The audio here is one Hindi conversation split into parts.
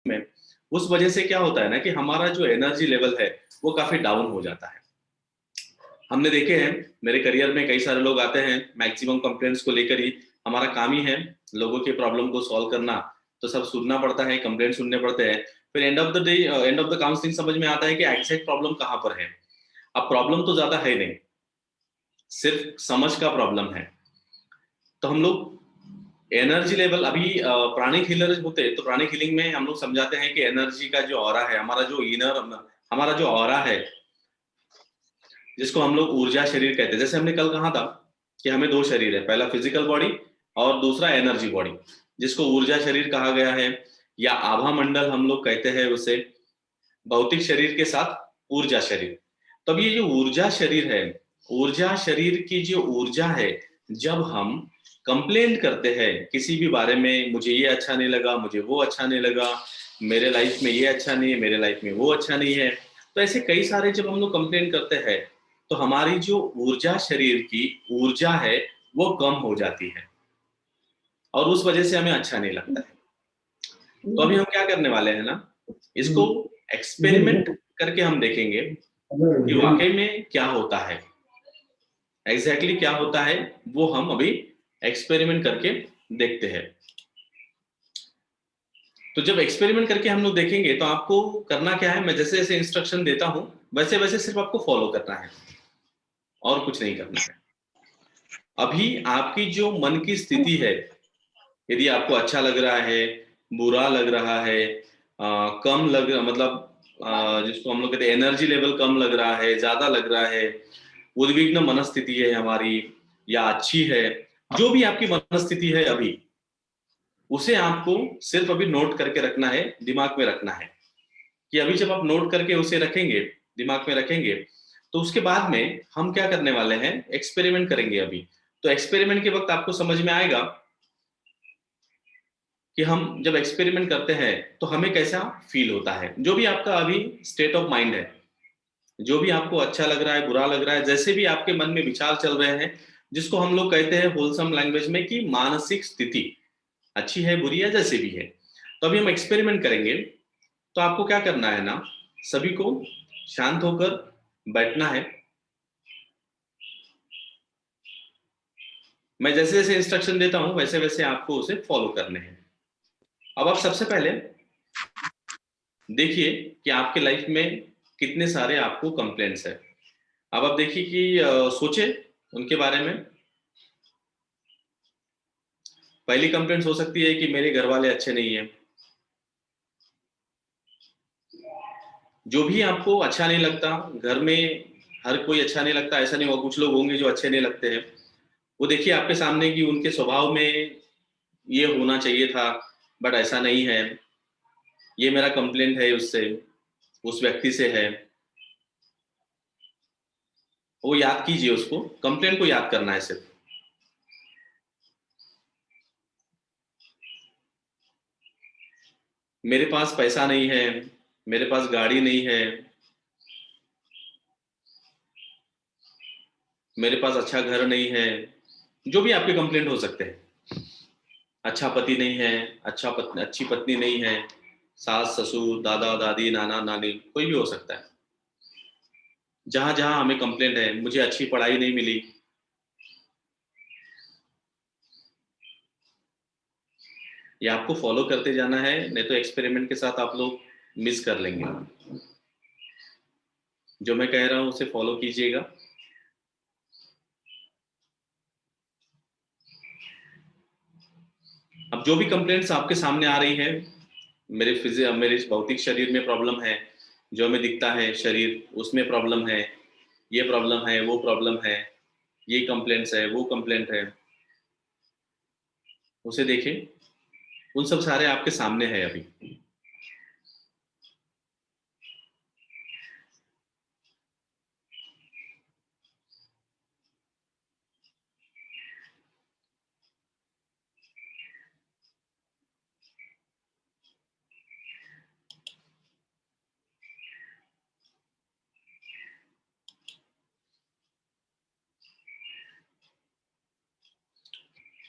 में, उस वजह से क्या होता है ना कि हमारा जो एनर्जी लेवल है वो काफी डाउन हो जाता है। हमने देखे हैं, मेरे करियर में कई सारे लोग आते हैं मैक्सिमम कंप्लेंट्स को लेकर ही। हमारा काम ही है लोगों के प्रॉब्लम को सॉल्व करना, तो सब सुनना पड़ता है, कंप्लेंट सुनने पड़ते हैं। फिर end of the day, end of the counselling समझ में आता है कि एग्जैक्ट प्रॉब्लम कहाँ पर है। अब प्रॉब्लम तो ज्यादा है नहीं, सिर्फ समझ का प्रॉब्लम है। तो हम लोग एनर्जी लेवल अभी प्राणिक हीलर होते हैं, तो प्राणिक हीलिंग में हम लोग समझाते हैं कि एनर्जी का जो ऑरा है, हमारा जो इनर, हमारा जो ऑरा है, जिसको हम लोग ऊर्जा शरीर कहते हैं। जैसे हमने कल कहा था कि हमें दो शरीर है, पहला फिजिकल बॉडी और दूसरा एनर्जी बॉडी, जिसको ऊर्जा शरीर कहा गया है, या आभा मंडल हम लोग कहते हैं उसे, भौतिक शरीर के साथ ऊर्जा शरीर। तब ये जो ऊर्जा शरीर है, ऊर्जा शरीर की जो ऊर्जा है, जब हम कंप्लेंट करते हैं किसी भी बारे में, मुझे ये अच्छा नहीं लगा, मुझे वो अच्छा नहीं लगा, मेरे लाइफ में ये अच्छा नहीं है, मेरे लाइफ में वो अच्छा नहीं है, तो ऐसे कई सारे जब हम लोग कंप्लेंट करते हैं, तो हमारी जो ऊर्जा शरीर की ऊर्जा है वो कम हो जाती है, और उस वजह से हमें अच्छा नहीं लगता है। तो अभी हम क्या करने वाले हैं ना, इसको एक्सपेरिमेंट करके हम देखेंगे कि वाकई में क्या होता है, एग्जैक्टली क्या होता है, वो हम अभी एक्सपेरिमेंट करके देखते हैं। तो जब एक्सपेरिमेंट करके हम लोग देखेंगे, तो आपको करना क्या है, मैं जैसे जैसे इंस्ट्रक्शन देता हूं वैसे वैसे सिर्फ आपको फॉलो करना है, और कुछ नहीं करना है। अभी आपकी जो मन की स्थिति है, यदि आपको अच्छा लग रहा है, बुरा लग रहा है, कम लग, मतलब जिसको हम लोग कहते हैं एनर्जी लेवल कम लग रहा है, ज्यादा लग रहा है, उद्विग्न मनस्थिति है हमारी, या अच्छी है, जो भी आपकी मनस्थिति है अभी, उसे आपको सिर्फ अभी नोट करके रखना है, दिमाग में रखना है। कि अभी जब आप नोट करके उसे रखेंगे, दिमाग में रखेंगे, तो उसके बाद में हम क्या करने वाले हैं, एक्सपेरिमेंट करेंगे अभी। तो एक्सपेरिमेंट के वक्त आपको समझ में आएगा कि हम जब एक्सपेरिमेंट करते हैं तो हमें कैसा फील होता है। जो भी आपका अभी स्टेट ऑफ माइंड है, जो भी आपको अच्छा लग रहा है, बुरा लग रहा है, जैसे भी आपके मन में विचार चल रहे हैं, जिसको हम लोग कहते हैं होलसम लैंग्वेज में कि मानसिक स्थिति, अच्छी है बुरी है जैसे भी है, तो अभी हम एक्सपेरिमेंट करेंगे। तो आपको क्या करना है ना, सभी को शांत होकर बैठना है। मैं जैसे जैसे इंस्ट्रक्शन देता हूं वैसे वैसे आपको उसे फॉलो करने हैं। अब आप सबसे पहले देखिए कि आपके लाइफ में कितने सारे आपको कंप्लेंट्स है। अब आप देखिए कि सोचे उनके बारे में। पहली कंप्लेंट हो सकती है कि मेरे घर वाले अच्छे नहीं है। जो भी आपको अच्छा नहीं लगता घर में, हर कोई अच्छा नहीं लगता ऐसा नहीं होगा, कुछ लोग होंगे जो अच्छे नहीं लगते हैं। वो देखिए आपके सामने कि उनके स्वभाव में ये होना चाहिए था, बट ऐसा नहीं है। ये मेरा कंप्लेंट है उससे, उस व्यक्ति से है। वो याद कीजिए, उसको कंप्लेंट को याद करना है सिर्फ। मेरे पास पैसा नहीं है, मेरे पास गाड़ी नहीं है, मेरे पास अच्छा घर नहीं है। जो भी आपके कंप्लेंट हो सकते हैं। अच्छा पति नहीं है, अच्छी पत्नी नहीं है, सास ससुर दादा दादी नाना नानी, कोई भी हो सकता है। जहां जहां हमें कंप्लेंट है, मुझे अच्छी पढ़ाई नहीं मिली, ये आपको फॉलो करते जाना है, नहीं तो एक्सपेरिमेंट के साथ आप लोग मिस कर लेंगे। जो मैं कह रहा हूं उसे फॉलो कीजिएगा। अब जो भी कंप्लेंट्स आपके सामने आ रही है, मेरे भौतिक शरीर में प्रॉब्लम है, जो हमें दिखता है शरीर उसमें प्रॉब्लम है, ये प्रॉब्लम है, वो प्रॉब्लम है, ये कंप्लेंट्स है, वो कंप्लेंट है, उसे देखें। उन सब सारे आपके सामने है अभी।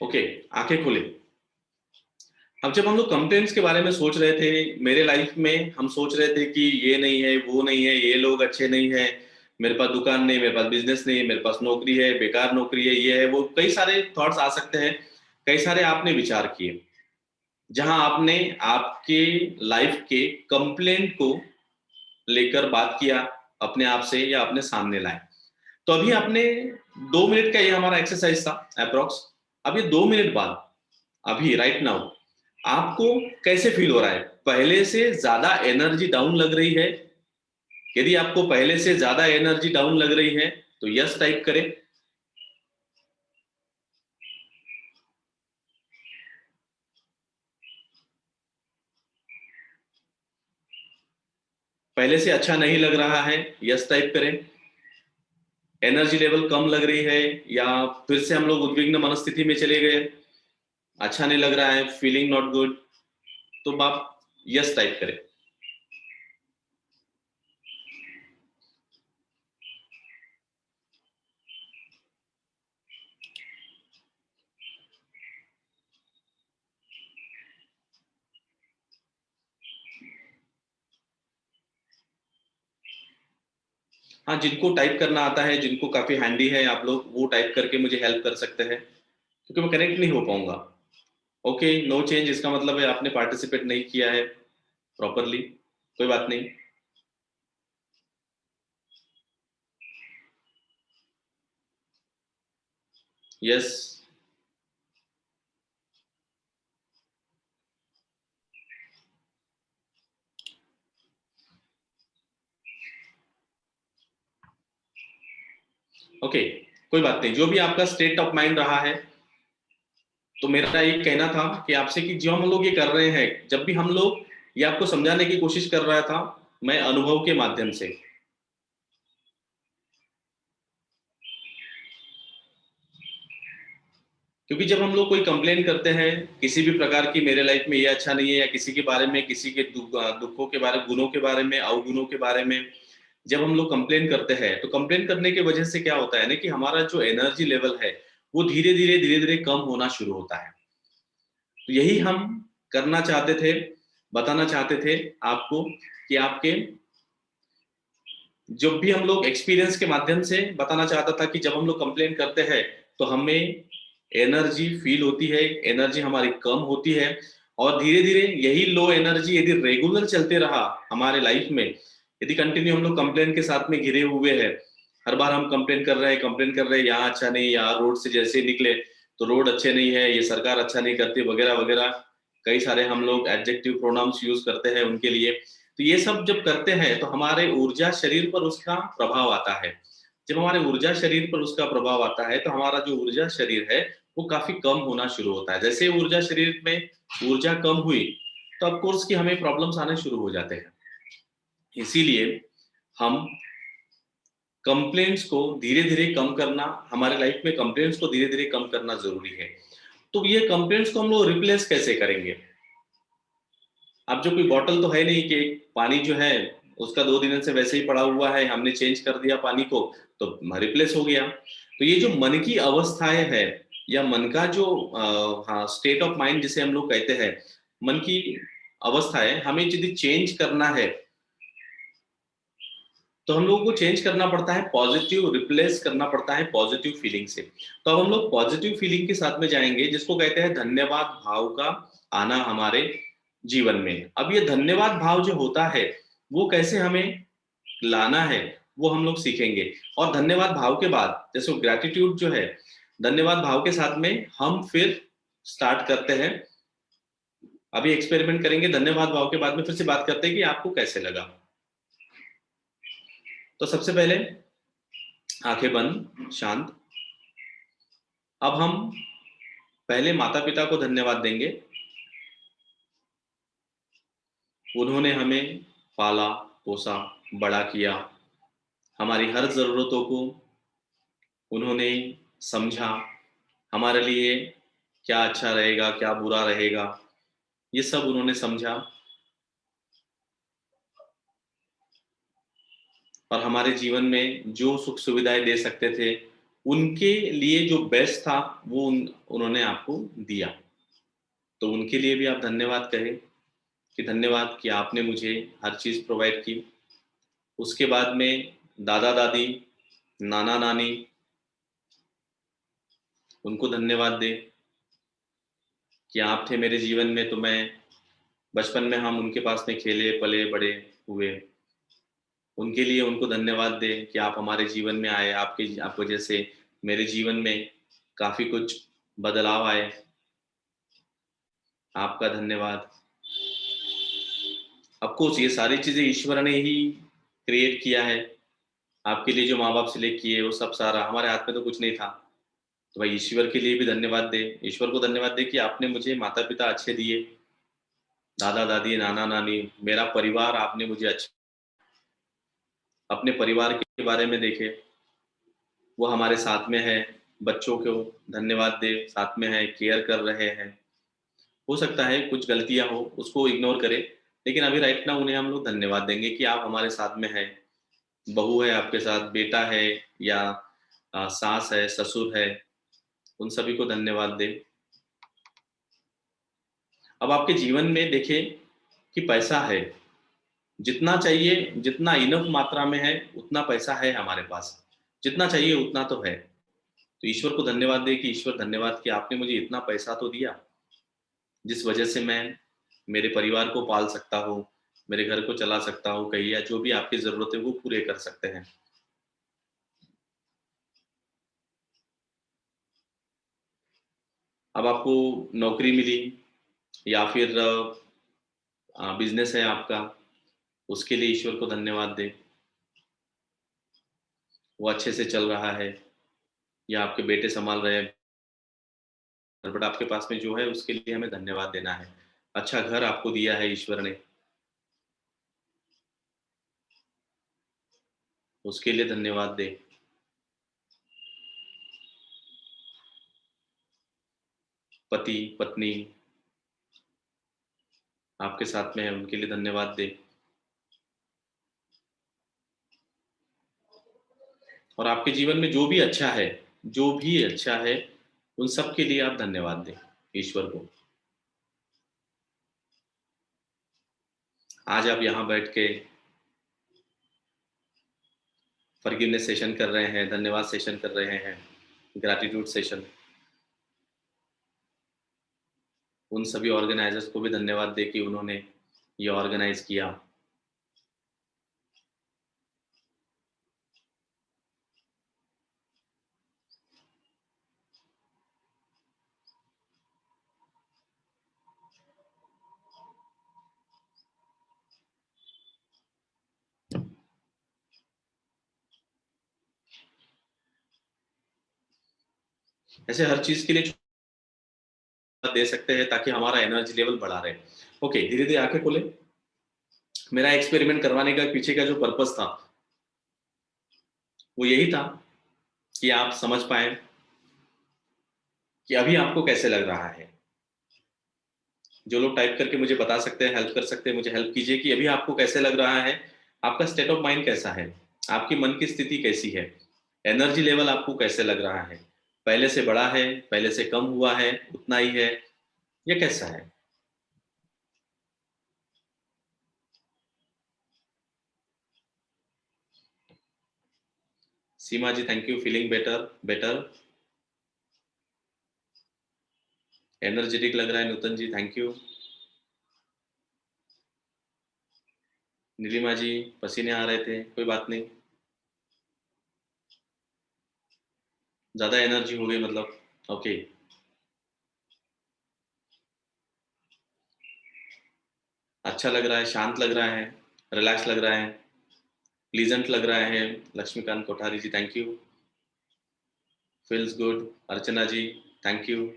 ओके, आंखें खोले। अब जब हम लोग कंप्लेंट्स के बारे में सोच रहे थे, मेरे लाइफ में हम सोच रहे थे कि ये नहीं है, वो नहीं है, ये लोग अच्छे नहीं है, मेरे पास दुकान नहीं, मेरे पास बिजनेस नहीं, मेरे पास नौकरी है, बेकार नौकरी है, ये है वो, कई सारे थॉट्स आ सकते हैं। कई सारे आपने विचार किए, जहां आपने आपके लाइफ के कंप्लेंट को लेकर बात किया, अपने आप से या अपने सामने लाए। तो अभी आपने 2 मिनट का ये हमारा एक्सरसाइज था अप्रोक्स। अब ये 2 मिनट बाद, अभी राइट नाउ, आपको कैसे फील हो रहा है? पहले से ज्यादा एनर्जी डाउन लग रही है? यदि आपको पहले से ज्यादा एनर्जी डाउन लग रही है तो यस टाइप करें। पहले से अच्छा नहीं लग रहा है, यस टाइप करें। एनर्जी लेवल कम लग रही है, या फिर से हम लोग उद्विग्न मनस्थिति में चले गए, अच्छा नहीं लग रहा है, फीलिंग नॉट गुड, तो आप यस टाइप करें। हाँ, जिनको टाइप करना आता है, जिनको काफी हैंडी है, आप लोग वो टाइप करके मुझे हेल्प कर सकते हैं, क्योंकि मैं कनेक्ट नहीं हो पाऊंगा। ओके, नो चेंज, इसका मतलब है आपने पार्टिसिपेट नहीं किया है प्रॉपरली। कोई बात नहीं। यस। ओके, कोई बात नहीं, जो भी आपका स्टेट ऑफ माइंड रहा है। तो मेरा ये कहना था कि आपसे कि जो हम लोग ये कर रहे हैं, जब भी हम लोग ये आपको समझाने की कोशिश कर रहा था, मैं अनुभव के माध्यम से, क्योंकि जब हम लोग कोई कंप्लेन करते हैं किसी भी प्रकार की, मेरे लाइफ में ये अच्छा नहीं है, या किसी के बारे में, किसी के दुखों के बारे, गुणों के बारे में, अवगुणों के बारे में, जब हम लोग कंप्लेन करते हैं, तो कंप्लेन करने की वजह से क्या होता है ना, कि हमारा जो एनर्जी लेवल है वो धीरे धीरे कम होना शुरू होता है। तो यही हम करना चाहते थे, बताना चाहते थे आपको, कि आपके, जब भी हम लोग एक्सपीरियंस के माध्यम से बताना चाहता था कि जब हम लोग कंप्लेन करते हैं तो हमें एनर्जी फील होती है, एनर्जी हमारी कम होती है, और धीरे धीरे यही लो एनर्जी यदि रेगुलर चलते रहा हमारे लाइफ में, यदि कंटिन्यू हम लोग कंप्लेन के साथ में घिरे हुए हैं, हर बार हम कंप्लेन कर रहे हैं, कंप्लेन कर रहे हैं, यहाँ अच्छा नहीं, यहाँ रोड से जैसे निकले तो रोड अच्छे नहीं है, ये सरकार अच्छा नहीं करती, वगैरह वगैरह, कई सारे हम लोग एडजेक्टिव प्रोनाउंस यूज करते हैं उनके लिए। तो ये सब जब करते हैं तो हमारे ऊर्जा शरीर पर उसका प्रभाव आता है। जब हमारे ऊर्जा शरीर पर उसका प्रभाव आता है तो हमारा जो ऊर्जा शरीर है वो काफी कम होना शुरू होता है। जैसे ऊर्जा शरीर में ऊर्जा कम हुई तो ऑफ कोर्स कि हमें प्रॉब्लम्स आने शुरू हो जाते हैं। इसीलिए हम कंप्लेंट्स को धीरे धीरे कम करना, हमारे लाइफ में कंप्लेंट्स को धीरे धीरे कम करना जरूरी है। तो ये कंप्लेंट्स को हम लोग रिप्लेस कैसे करेंगे? अब जो कोई बॉटल तो है नहीं कि पानी जो है उसका 2 दिन से वैसे ही पड़ा हुआ है, हमने चेंज कर दिया पानी को तो रिप्लेस हो गया। तो ये जो मन की अवस्थाएं है, या मन का जो हाँ, स्टेट ऑफ माइंड जिसे हम लोग कहते हैं, मन की अवस्थाएं, हमें यदि चेंज करना है तो हम लोगों को चेंज करना पड़ता है, पॉजिटिव रिप्लेस करना पड़ता है पॉजिटिव फीलिंग से। तो अब हम लोग पॉजिटिव फीलिंग के साथ में जाएंगे, जिसको कहते हैं धन्यवाद भाव का आना हमारे जीवन में। अब ये धन्यवाद भाव जो होता है वो कैसे हमें लाना है, वो हम लोग सीखेंगे। और धन्यवाद भाव के बाद, जैसे ग्रेटिट्यूड जो है, धन्यवाद भाव के साथ में हम फिर स्टार्ट करते हैं। अभी एक्सपेरिमेंट करेंगे, धन्यवाद भाव के बाद में फिर से बात करते हैं कि आपको कैसे लगा। तो सबसे पहले आंखें बंद, शांत। अब हम पहले माता पिता को धन्यवाद देंगे। उन्होंने हमें पाला, पोसा, बड़ा किया, हमारी हर जरूरतों को उन्होंने समझा, हमारे लिए क्या अच्छा रहेगा, क्या बुरा रहेगा, ये सब उन्होंने समझा, और हमारे जीवन में जो सुख सुविधाएं दे सकते थे, उनके लिए जो बेस्ट था वो उन्होंने आपको दिया। तो उनके लिए भी आप धन्यवाद कहें कि धन्यवाद कि आपने मुझे हर चीज़ प्रोवाइड की। उसके बाद में दादा-दादी, नाना-नानी, उनको धन्यवाद दें कि आप थे मेरे जीवन में, तो मैं बचपन में हम उनके पास में खेले, पले, बड़े हुए। उनके लिए उनको धन्यवाद दें कि आप हमारे जीवन में आए, आप वजह से मेरे जीवन में काफ़ी कुछ बदलाव आए। आपका धन्यवाद। ऑफ कोर्स ये सारी चीज़ें ईश्वर ने ही क्रिएट किया है। आपके लिए जो माँ-बाप सिलेक्ट किए, वो सब सारा हमारे हाथ में तो कुछ नहीं था। तो भाई ईश्वर के लिए भी धन्यवाद दें। ईश्वर को धन्यवाद दें कि आपने मुझे माता-पिता अच्छे दिए, दादा-दादी, नाना-नानी, मेरा परिवार आपने मुझे अपने परिवार के बारे में देखें, वो हमारे साथ में है, बच्चों को धन्यवाद दें, साथ में है, केयर कर रहे हैं। हो सकता है कुछ गलतियाँ हो, उसको इग्नोर करें, लेकिन अभी राइट नाउ उन्हें हम लोग धन्यवाद देंगे कि आप हमारे साथ में हैं। बहू है आपके साथ, बेटा है या सास है, ससुर है, उन सभी को धन्यवाद दें। अब आपके जीवन में देखिए कि पैसा है, जितना चाहिए, जितना इनफ मात्रा में है, उतना पैसा है हमारे पास। जितना चाहिए उतना तो है। तो ईश्वर को धन्यवाद दें कि ईश्वर धन्यवाद कि आपने मुझे इतना पैसा तो दिया, जिस वजह से मैं मेरे परिवार को पाल सकता हूँ, मेरे घर को चला सकता हूँ कहीं, या जो भी आपकी ज़रूरत है वो पूरे कर सकते हैं। अब आपको नौकरी मिली या फिर बिज़नेस है आपका, उसके लिए ईश्वर को धन्यवाद दें। वो अच्छे से चल रहा है या आपके बेटे सँभाल रहे हैं, बट आपके पास में जो है उसके लिए हमें धन्यवाद देना है। अच्छा घर आपको दिया है ईश्वर ने, उसके लिए धन्यवाद दें। पति, पत्नी आपके साथ में है, उनके लिए धन्यवाद दें। और आपके जीवन में जो भी अच्छा है, उन सब के लिए आप धन्यवाद दें ईश्वर को। आज आप यहाँ बैठ के फॉरगिवनेस सेशन कर रहे हैं, धन्यवाद सेशन कर रहे हैं, ग्रैटिट्यूड सेशन। उन सभी ऑर्गेनाइजर्स को भी धन्यवाद दें कि उन्होंने ये ऑर्गेनाइज किया। ऐसे हर चीज़ के लिए दे सकते हैं ताकि हमारा एनर्जी लेवल बढ़ा रहे। ओके, धीरे-धीरे आँखें खोलें। मेरा एक्सपेरिमेंट करवाने का पीछे का जो पर्पज़ था, वो यही था कि आप समझ पाएँ कि अभी आपको कैसे लग रहा है। जो लोग टाइप करके मुझे बता सकते हैं, हेल्प कर सकते हैं, मुझे हेल्प कीजिए कि अभी आपको कैसे लग रहा है, आपका स्टेट ऑफ माइंड कैसा है, आपकी मन की स्थिति कैसी है, एनर्जी लेवल आपको कैसे लग रहा है, पहले से बढ़ा है, पहले से कम हुआ है, उतना ही है, या कैसा है? Seema ji thank you, feeling better better, energetic लग रहा है नूतन जी थैंक यू, नीलिमा जी पसीने आ रहे थे, कोई बात नहीं, ज़्यादा एनर्जी हो गई मतलब, ओके, अच्छा लग रहा है, शांत लग रहा है, रिलैक्स लग रहा है, प्लीजेंट लग रहा है, Laxmikant Kothari ji thank you, feels good, Archana ji thank you,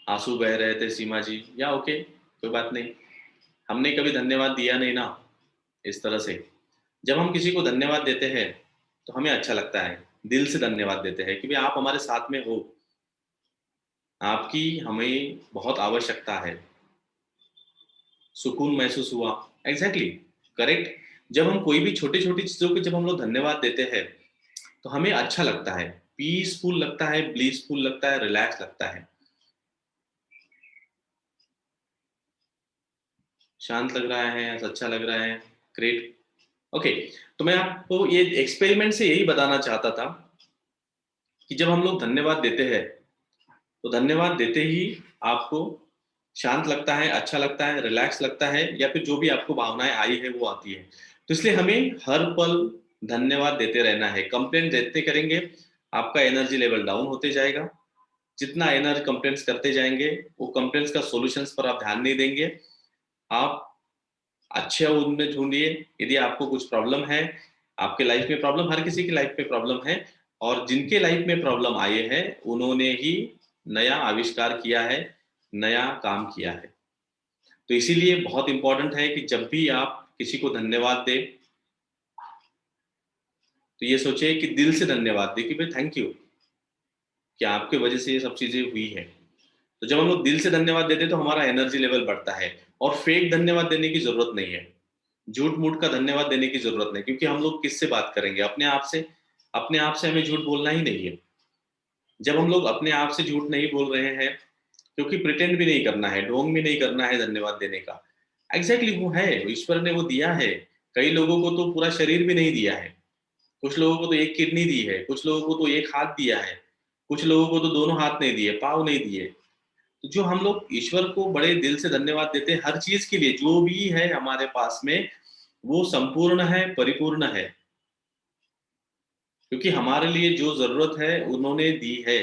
आंसू बह रहे थे सीमा जी, या ओके कोई बात नहीं, हमने कभी धन्यवाद दिया नहीं ना इस तरह से। जब हम किसी को धन्यवाद देते हैं तो हमें अच्छा लगता है, दिल से धन्यवाद देते हैं कि भाई आप हमारे साथ में हो, आपकी हमें बहुत आवश्यकता है, सुकून महसूस हुआ, एग्जैक्टली करेक्ट। जब हम कोई भी छोटी छोटी चीजों को जब हम लोग धन्यवाद देते हैं तो हमें अच्छा लगता है, पीसफुल लगता है, ब्लिसफुल लगता है, रिलैक्स लगता है, शांत लग रहा है, अच्छा लग रहा है, ग्रेट। ओके, तो मैं आपको ये एक्सपेरिमेंट से यही बताना चाहता था कि जब हम लोग धन्यवाद देते हैं, तो धन्यवाद देते ही आपको शांत लगता है, अच्छा लगता है, रिलैक्स लगता है, या फिर जो भी आपको भावनाएं आई है वो आती है। तो इसलिए हमें हर पल धन्यवाद देते रहना है। कंप्लेंट देते करेंगे, आपका एनर्जी लेवल डाउन होते जाएगा। जितना एनर्जी कंप्लेंट्स करते जाएंगे, वो कंप्लेंट्स का सॉल्यूशंस पर आप ध्यान नहीं देंगे। आप अच्छे उनमें ढूंढिए। यदि आपको कुछ प्रॉब्लम है, आपके लाइफ में प्रॉब्लम, हर किसी की लाइफ में प्रॉब्लम है, और जिनके लाइफ में प्रॉब्लम आए हैं उन्होंने ही नया आविष्कार किया है, नया काम किया है। तो इसीलिए बहुत इंपॉर्टेंट है कि जब भी आप किसी को धन्यवाद दें, तो ये सोचिए कि दिल से धन्यवाद दें कि भाई थैंक यू, कि आपके वजह से ये सब चीजें हुई है। तो जब हम लोग दिल से धन्यवाद देते हैं तो हमारा एनर्जी लेवल बढ़ता है। और फेक धन्यवाद देने की जरूरत नहीं है, झूठ मूठ का धन्यवाद देने की जरूरत नहीं, क्योंकि हम लोग किससे बात करेंगे? अपने आप से। अपने आप से हमें झूठ बोलना ही नहीं है। जब हम लोग अपने आप से झूठ नहीं बोल रहे हैं, क्योंकि प्रिटेंड भी नहीं करना है, ढोंग भी नहीं करना है धन्यवाद देने का। एग्जैक्टली वो है, ईश्वर ने वो दिया है। कई लोगों को तो पूरा शरीर भी नहीं दिया है, कुछ लोगों को तो एक किडनी दी है, कुछ लोगों को तो एक हाथ दिया है, कुछ लोगों को तो दोनों हाथ नहीं दिए, पाँव नहीं दिए। तो जो हम लोग ईश्वर को बड़े दिल से धन्यवाद देते हैं हर चीज के लिए, जो भी है हमारे पास में, वो संपूर्ण है, परिपूर्ण है, क्योंकि हमारे लिए जो जरूरत है उन्होंने दी है।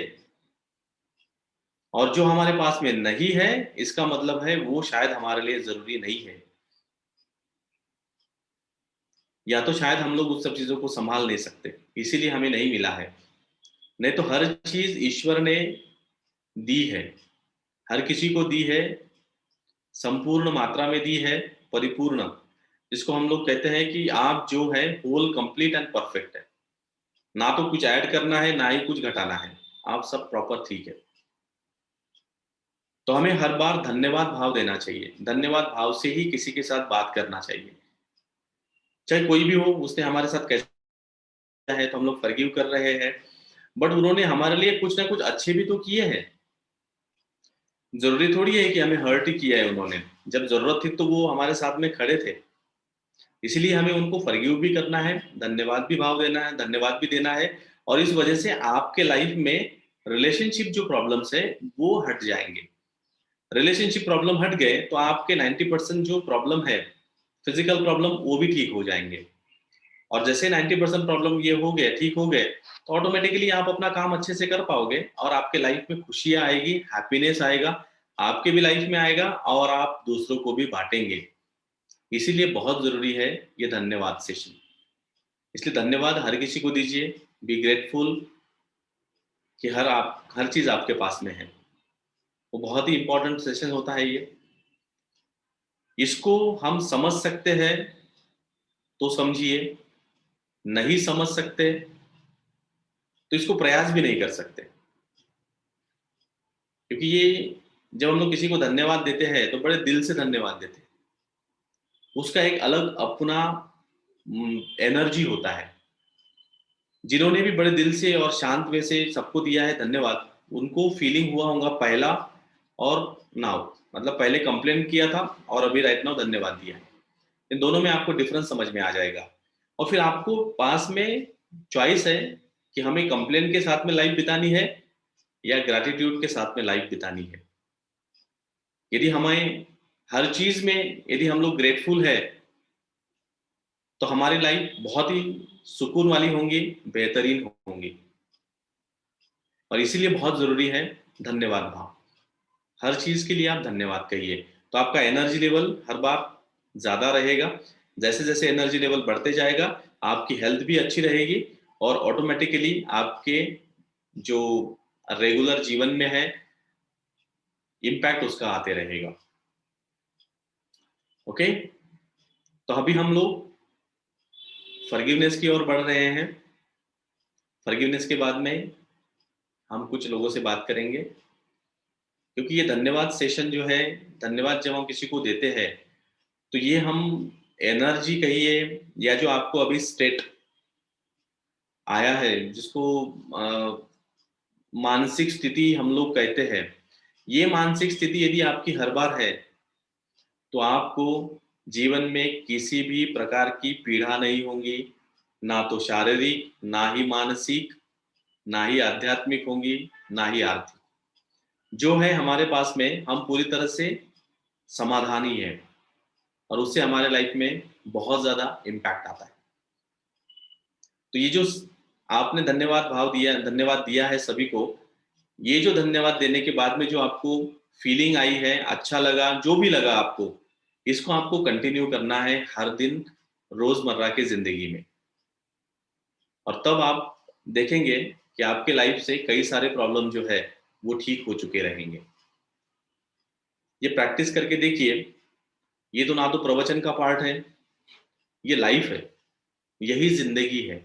और जो हमारे पास में नहीं है, इसका मतलब है वो शायद हमारे लिए जरूरी नहीं है, या तो शायद हम लोग उस सब चीजों को संभाल नहीं सकते, इसीलिए हमें नहीं मिला है। नहीं तो हर चीज ईश्वर ने दी है, हर किसी को दी है, संपूर्ण मात्रा में दी है, परिपूर्ण, जिसको हम लोग कहते हैं कि आप जो है होल, कंप्लीट एंड परफेक्ट है। ना तो कुछ ऐड करना है, ना ही कुछ घटाना है, आप सब प्रॉपर ठीक है। तो हमें हर बार धन्यवाद भाव देना चाहिए, धन्यवाद भाव से ही किसी के साथ बात करना चाहिए। चाहे कोई भी हो, उसने हमारे साथ कैसा है तो हम लोग फॉरगिव कर रहे हैं, बट उन्होंने हमारे लिए कुछ ना कुछ अच्छे भी तो किए हैं। जरूरी थोड़ी है कि हमें हर्ट ही किया है उन्होंने। जब जरूरत थी तो वो हमारे साथ में खड़े थे, इसलिए हमें उनको फॉरगिव भी करना है, धन्यवाद भी भाव देना है, धन्यवाद भी देना है। और इस वजह से आपके लाइफ में रिलेशनशिप जो प्रॉब्लम्स है वो हट जाएंगे। रिलेशनशिप प्रॉब्लम हट गए तो आपके 90% जो प्रॉब्लम है, फिजिकल प्रॉब्लम, वो भी ठीक हो जाएंगे। और जैसे 90% प्रॉब्लम ये हो गए, ठीक हो गए, तो ऑटोमेटिकली आप अपना काम अच्छे से कर पाओगे और आपके लाइफ में खुशियां आएगी, हैप्पीनेस आएगा, आपके भी लाइफ में आएगा, और आप दूसरों को भी बांटेंगे। इसीलिए बहुत जरूरी है ये धन्यवाद सेशन। इसलिए धन्यवाद हर किसी को दीजिए। बी ग्रेटफुल कि हर चीज आपके पास में है। वो बहुत ही इंपॉर्टेंट सेशन होता है ये। इसको हम समझ सकते हैं तो समझिए, नहीं समझ सकते तो इसको प्रयास भी नहीं कर सकते। क्योंकि ये, जब हम लोग किसी को धन्यवाद देते हैं तो बड़े दिल से धन्यवाद देते हैं। उसका एक अलग अपना एनर्जी होता है। जिन्होंने भी बड़े दिल से और शांत वे से सबको दिया है धन्यवाद, उनको फीलिंग हुआ होगा पहला और नाउ, मतलब पहले कंप्लेन किया था और अभी राइट नाउ धन्यवाद दिया है। इन दोनों में आपको डिफरेंस समझ में आ जाएगा। और फिर आपको पास में चॉइस है कि हमें कंप्लेन के साथ में लाइफ बितानी है या ग्रैटिट्यूड के साथ में लाइफ बितानी है। यदि हमें हर चीज में, यदि हम लोग ग्रेटफुल है, तो हमारी लाइफ बहुत ही सुकून वाली होंगी, बेहतरीन होंगी। और इसीलिए बहुत जरूरी है धन्यवाद भाव। हर चीज के लिए आप धन्यवाद कहिए, तो आपका एनर्जी लेवल हर बार ज्यादा रहेगा। जैसे जैसे एनर्जी लेवल बढ़ते जाएगा, आपकी हेल्थ भी अच्छी रहेगी, और ऑटोमेटिकली आपके जो रेगुलर जीवन में है, इम्पैक्ट उसका आते रहेगा। ओके, तो अभी हम लोग फॉरगिवनेस की ओर बढ़ रहे हैं। फॉरगिवनेस के बाद में हम कुछ लोगों से बात करेंगे, क्योंकि ये धन्यवाद सेशन जो है, धन्यवाद जब हम किसी को देते हैं, तो ये हम एनर्जी कहिए, या जो आपको अभी स्टेट आया है, जिसको मानसिक स्थिति हम लोग कहते हैं, ये मानसिक स्थिति यदि आपकी हर बार है, तो आपको जीवन में किसी भी प्रकार की पीड़ा नहीं होगी, ना तो शारीरिक, ना ही मानसिक, ना ही आध्यात्मिक होंगी, ना ही आर्थिक। जो है हमारे पास में, हम पूरी तरह से समाधानी है और उससे हमारे लाइफ में बहुत ज़्यादा इम्पैक्ट आता है। तो ये जो आपने धन्यवाद दिया है सभी को, ये जो धन्यवाद देने के बाद में जो आपको फीलिंग आई है, अच्छा लगा, जो भी लगा आपको, इसको आपको कंटिन्यू करना है हर दिन रोजमर्रा की जिंदगी में। और तब आप देखेंगे कि आपके लाइफ से कई सारे प्रॉब्लम जो है वो ठीक हो चुके रहेंगे। ये प्रैक्टिस करके देखिए। ये तो ना तो प्रवचन का पार्ट है, ये लाइफ है, यही जिंदगी है।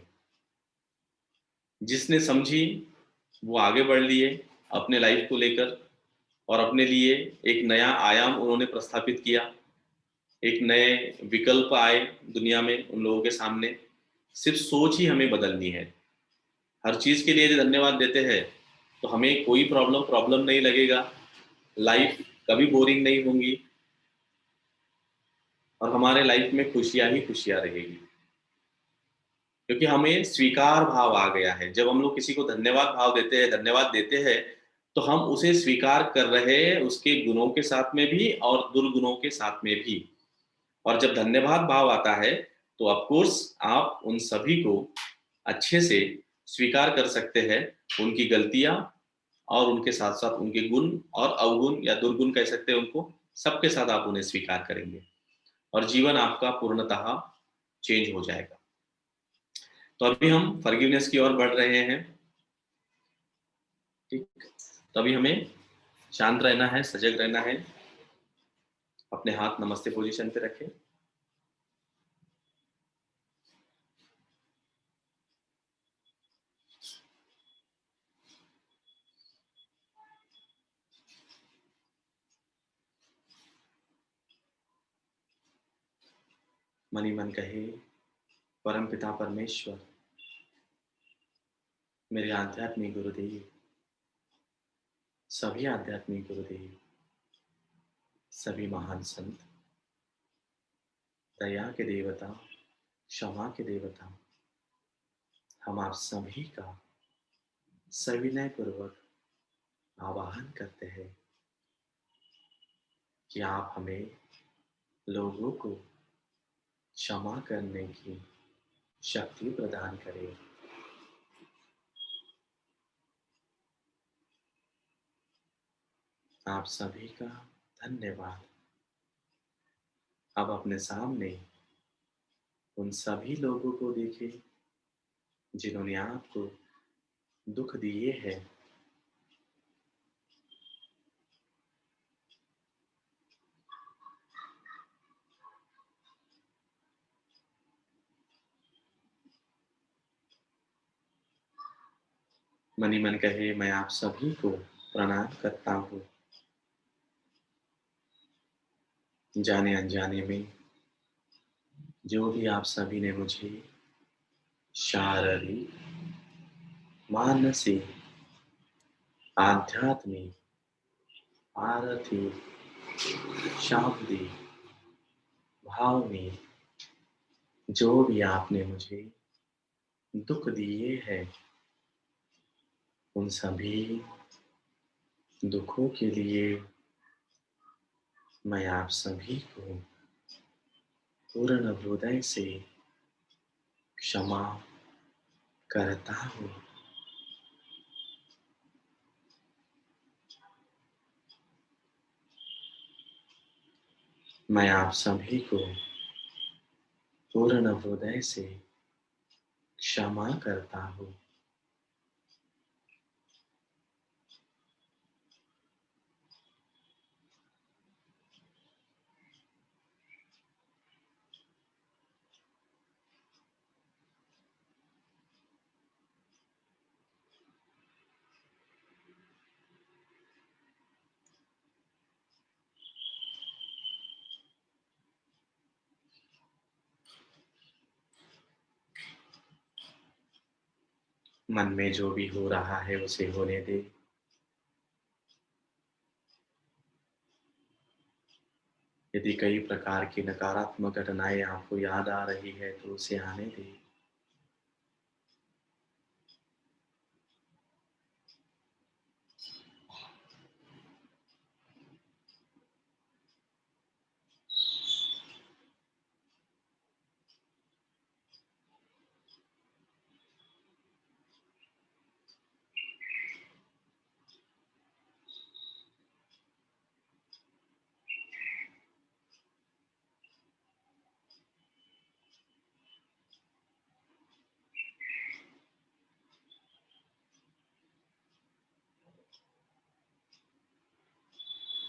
जिसने समझी वो आगे बढ़ लिए अपने लाइफ को लेकर, और अपने लिए एक नया आयाम उन्होंने प्रस्थापित किया। एक नए विकल्प आए दुनिया में उन लोगों के सामने। सिर्फ सोच ही हमें बदलनी है। हर चीज़ के लिए यदि धन्यवाद देते हैं तो हमें कोई प्रॉब्लम नहीं लगेगा। लाइफ कभी बोरिंग नहीं होंगी और हमारे लाइफ में खुशियां ही खुशियां रहेगी, क्योंकि हमें स्वीकार भाव आ गया है। जब हम लोग किसी को धन्यवाद देते हैं, तो हम उसे स्वीकार कर रहे हैं, उसके गुणों के साथ में भी और दुर्गुणों के साथ में भी। और जब धन्यवाद भाव आता है, तो ऑफ कोर्स आप उन सभी को अच्छे से स्वीकार कर सकते हैं, उनकी गलतियां और उनके साथ साथ उनके गुण और अवगुण या दुर्गुण कह सकते हैं उनको, सबके साथ आप उन्हें स्वीकार करेंगे और जीवन आपका पूर्णतः चेंज हो जाएगा। तो अभी हम फॉरगिवनेस की ओर बढ़ रहे हैं। ठीक, तभी हमें शांत रहना है, सजग रहना है। अपने हाथ नमस्ते पोजीशन पे रखें। मन ही मन कहे, परम पिता परमेश्वर, मेरे आध्यात्मिक गुरुदेव, सभी आध्यात्मिक गुरुदेव, सभी महान संत, दया के देवता, क्षमा के देवता, हम आप सभी का सविनय पूर्वक आवाहन करते हैं कि आप हमें लोगों को क्षमा करने की शक्ति प्रदान करें। आप सभी का धन्यवाद। अब अपने सामने उन सभी लोगों को देखें जिन्होंने आपको दुख दिए हैं। मन ही मन कहे, मैं आप सभी को प्रणाम करता हूँ। जाने अनजाने में जो भी आप सभी ने मुझे शारीरिक, मानसिक, आध्यात्मिक, आर्थिक, शाब्दिक, भावनिक, जो भी आपने मुझे दुख दिए हैं, उन सभी दुखों के लिए मैं आप सभी को पूर्ण हृदय से क्षमा करता हूँ। मैं आप सभी को पूर्ण हृदय से क्षमा करता हूँ। मन में जो भी हो रहा है उसे होने दे। यदि कई प्रकार की नकारात्मक घटनाएं आपको याद आ रही है तो उसे आने दे।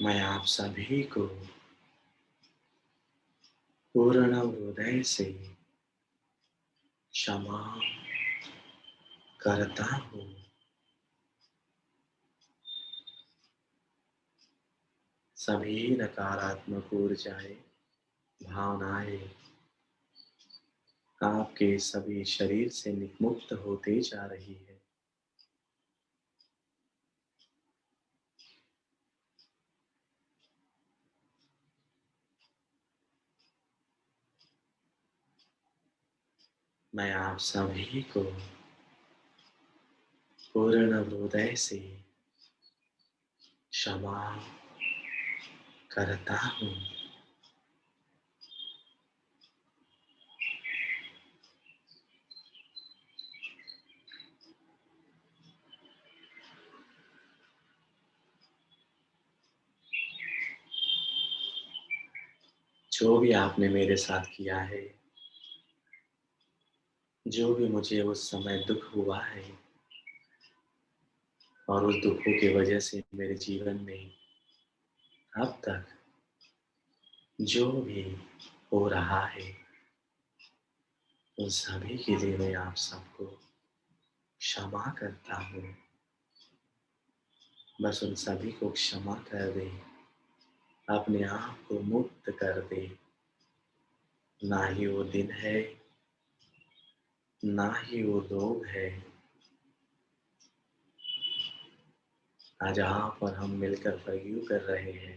मैं आप सभी को पूर्ण हृदय से क्षमा करता हूँ। सभी नकारात्मक ऊर्जाएं, भावनाएं आपके सभी शरीर से मुक्त होते जा रही है। मैं आप सभी को पूर्ण हृदय से क्षमा करता हूँ। जो भी आपने मेरे साथ किया है, जो भी मुझे उस समय दुख हुआ है और उस दुखों की वजह से मेरे जीवन में अब तक जो भी हो रहा है, उन सभी के लिए मैं आप सबको क्षमा करता हूँ। बस उन सभी को क्षमा कर दे, अपने आप को मुक्त कर दे। ना ही वो दिन है, ना ही वो लोग है। आज आप और हम मिलकर फॉरगिव कर रहे हैं।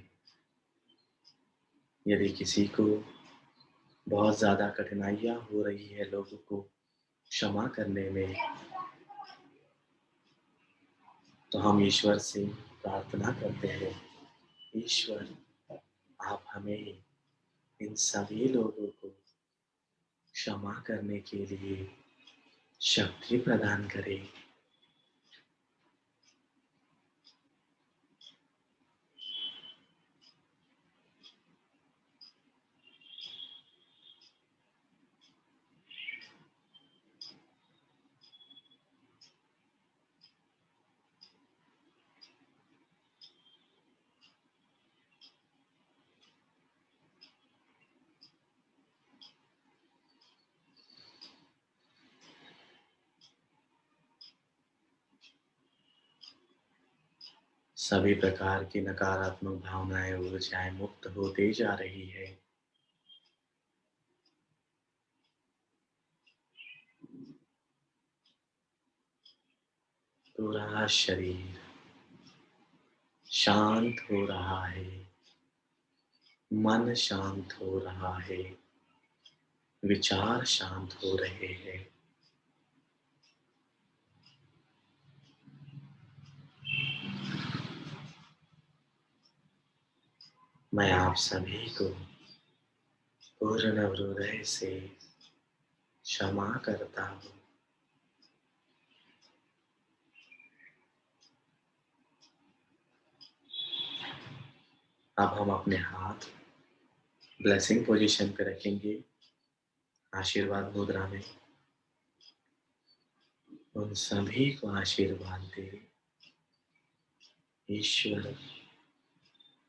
यदि किसी को बहुत ज़्यादा कठिनाइयाँ हो रही है लोगों को क्षमा करने में, तो हम ईश्वर से प्रार्थना करते हैं, ईश्वर आप हमें इन सभी लोगों को क्षमा करने के लिए शक्ति प्रदान करें। सभी प्रकार की नकारात्मक भावनाएं, ऊर्जाएं मुक्त होते जा रही है। पूरा शरीर शांत हो रहा है, मन शांत हो रहा है, विचार शांत हो रहे हैं। मैं आप सभी को पूर्ण हृदय से क्षमा करता हूँ। अब हम अपने हाथ ब्लेसिंग पोजीशन पे रखेंगे, आशीर्वाद मुद्रा में। उन सभी को आशीर्वाद दे। ईश्वर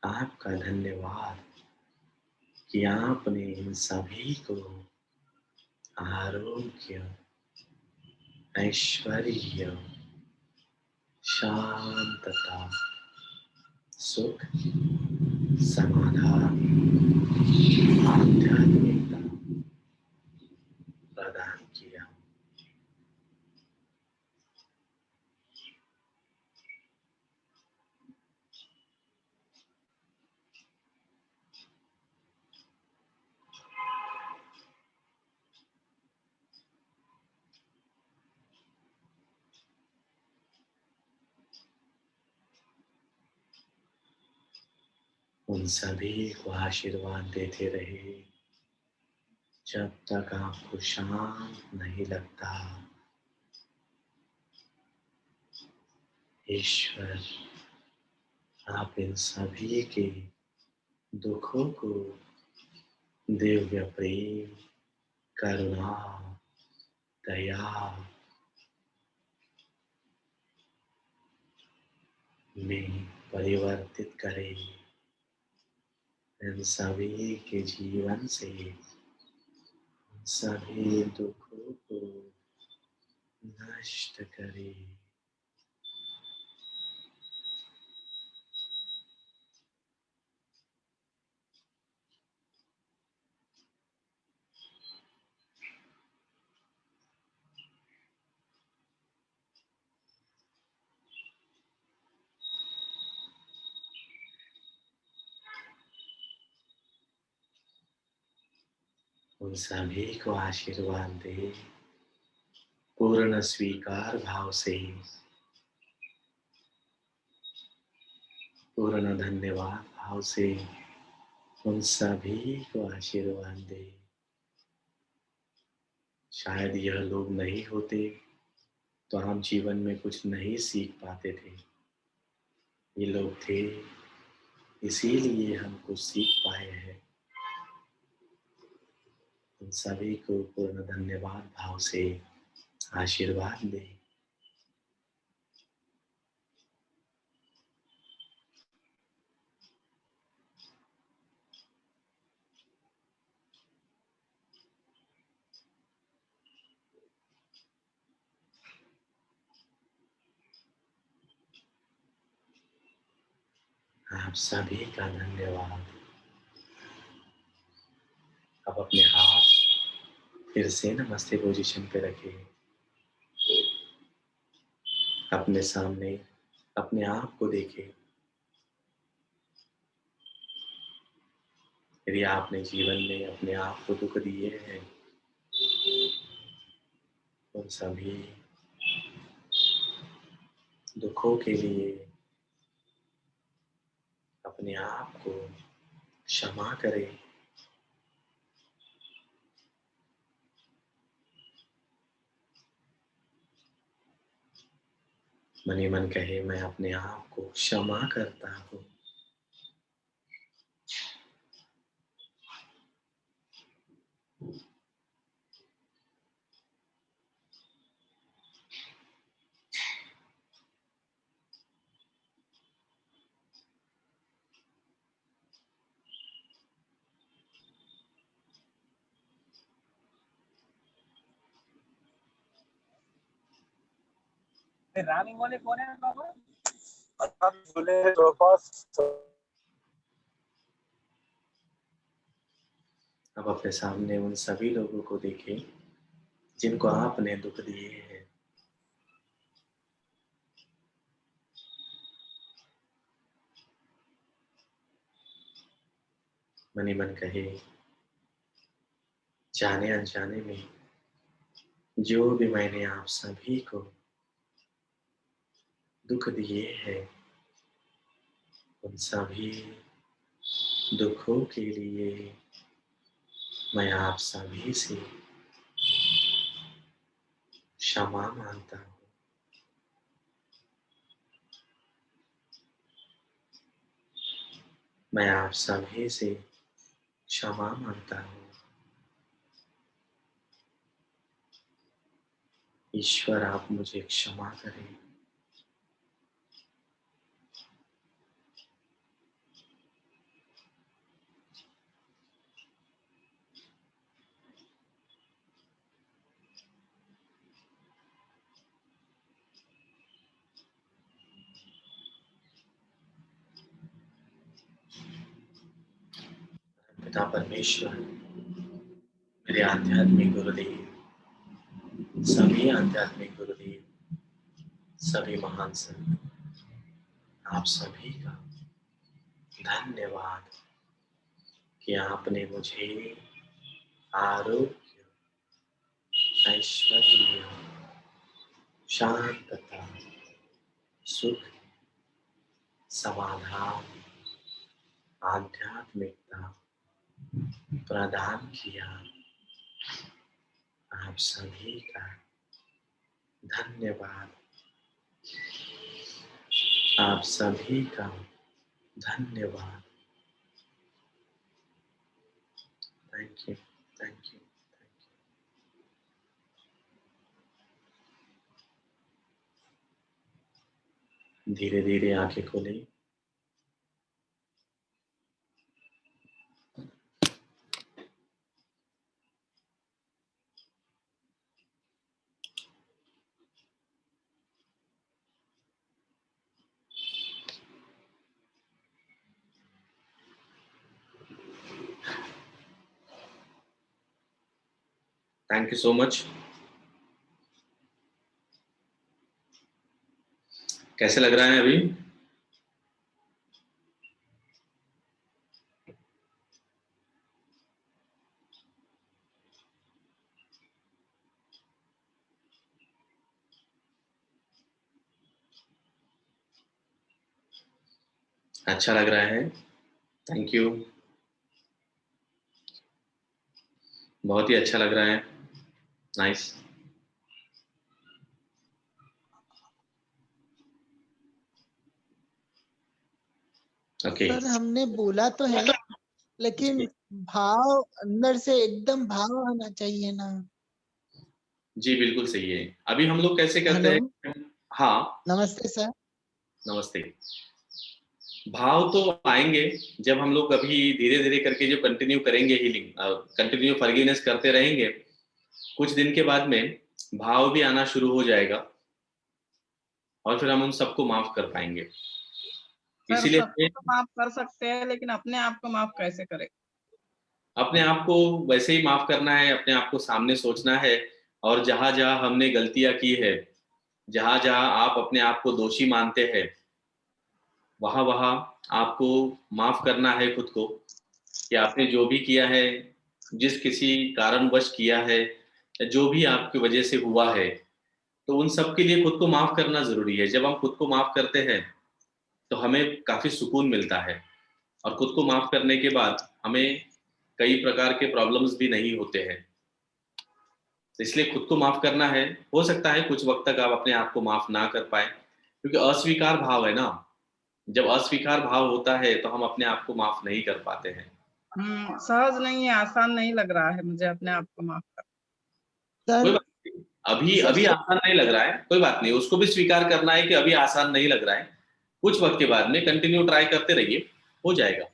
आपका धन्यवाद कि आपने इन सभी को आरोग्य, ऐश्वर्य, शांतता, सुख, समाधान, आध्यात्मिकता प्रदान किया। उन सभी को आशीर्वाद देते रहे जब तक आपको शांत नहीं लगता। ईश्वर, आप इन सभी के दुखों को दिव्य प्रेम, करुणा, दया में परिवर्तित करें। इन सभी के जीवन से सभी दुखों को नष्ट करें। उन सभी को आशीर्वाद दे पूर्ण स्वीकार भाव से, पूर्ण धन्यवाद भाव से उन सभी को आशीर्वाद दे। शायद यह लोग नहीं होते तो हम जीवन में कुछ नहीं सीख पाते थे। ये लोग थे, इसीलिए हम कुछ सीख पाए हैं। उन सभी को पूर्ण धन्यवाद भाव से आशीर्वाद दे। आप सभी का धन्यवाद। अब अपने हाथ फिर से नमस्ते पोजीशन पे रखिए। अपने सामने अपने आप को देखें। यदि आपने जीवन में अपने आप को दुख दिए हैं, उन सभी दुखों के लिए अपने आप को क्षमा करें। मन ही मन कहे, मैं अपने आप को क्षमा करता हूँ। रनिंग वाले कौन है बाबा? बोले तो पास। अब अपने सामने उन सभी लोगों को देखें जिनको आपने दुख दिए हैं। मन ही मन कहे, जाने अनजाने में जो भी मैंने आप सभी को दुख दिए हैं, उन सभी दुखों के लिए मैं आप सभी से क्षमा मांगता हूँ। मैं आप सभी से क्षमा मांगता हूँ। ईश्वर, आप मुझे क्षमा करें। पिता परमेश्वर, मेरे आध्यात्मिक गुरुदेव, सभी आध्यात्मिक गुरुदेव, सभी महान संत, आप सभी का धन्यवाद कि आपने मुझे आरोग्य, ऐश्वर्य, शांतता, सुख, समाधान, आध्यात्मिकता प्रदान किया। आप सभी का धन्यवाद। आप सभी का धन्यवाद। Thank you, thank you. धीरे धीरे आंखें खोलें। Thank you so much. कैसे लग रहा है अभी? अच्छा लग रहा है। Thank you. बहुत ही अच्छा लग रहा है। नाइस। ओके। सर हमने बोला तो है, लेकिन भाव अंदर से एकदम भाव आना चाहिए ना। जी बिल्कुल सही है। अभी हम लोग कैसे करते हेलो, हैं? हाँ, नमस्ते सर। नमस्ते। भाव तो आएंगे जब हम लोग अभी धीरे धीरे करके जो कंटिन्यू करेंगे हीलिंग, कंटिन्यू फॉरगिवनेस करते रहेंगे, कुछ दिन के बाद में भाव भी आना शुरू हो जाएगा और फिर हम उन सबको माफ कर पाएंगे। सर इसीलिए सबको हमें तो माफ कर सकते हैं, लेकिन अपने आप को माफ कैसे करें? अपने आप को वैसे ही माफ करना है, अपने आप को सामने सोचना है। और जहां जहां हमने गलतियां की है, जहां जहां आप अपने आप को दोषी मानते हैं, वहां वहां आपको माफ करना है खुद को कि आपने जो भी किया है, जिस किसी कारणवश किया है, जो भी आपकी वजह से हुआ है, तो उन सब के लिए खुद को माफ करना जरूरी है। जब हम खुद को माफ करते हैं तो हमें काफी सुकून मिलता है और खुद को माफ करने के बाद हमें कई प्रकार के प्रॉब्लम्स भी नहीं होते हैं। तो इसलिए खुद को माफ करना है। हो सकता है कुछ वक्त तक आप अपने आप को माफ ना कर पाए, क्योंकि अस्वीकार भाव है ना। जब अस्वीकार भाव होता है तो हम अपने आप को माफ नहीं कर पाते हैं। सहज नहीं है, आसान नहीं लग रहा है मुझे अपने आप को माफ करना। कोई सर बात नहीं, अभी सर अभी आसान नहीं लग रहा है, कोई बात नहीं, उसको भी स्वीकार करना है कि अभी आसान नहीं लग रहा है। कुछ वक्त के बाद में कंटिन्यू ट्राई करते रहिए, हो जाएगा।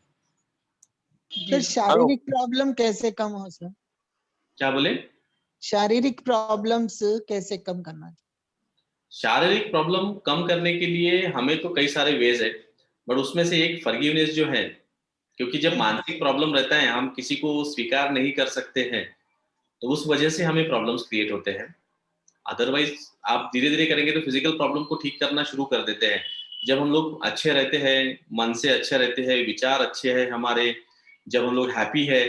सर जी शारीरिक प्रॉब्लम कैसे कम हो सर? क्या बोले? शारीरिक प्रॉब्लम्स कैसे कम करना चाहिए? शारीरिक प्रॉब्लम कम करने के लिए हमें तो कई सारे वेज है, बट उसमें से एक फॉरगिवनेस जो है। क्योंकि जब मानसिक प्रॉब्लम रहता है, हम किसी को स्वीकार नहीं कर सकते हैं, तो उस वजह से हमें प्रॉब्लम्स क्रिएट होते हैं। अदरवाइज आप धीरे धीरे करेंगे तो फिजिकल प्रॉब्लम को ठीक करना शुरू कर देते हैं। जब हम लोग अच्छे रहते हैं, मन से अच्छे रहते हैं, विचार अच्छे हैं हमारे, जब हम लोग हैप्पी है,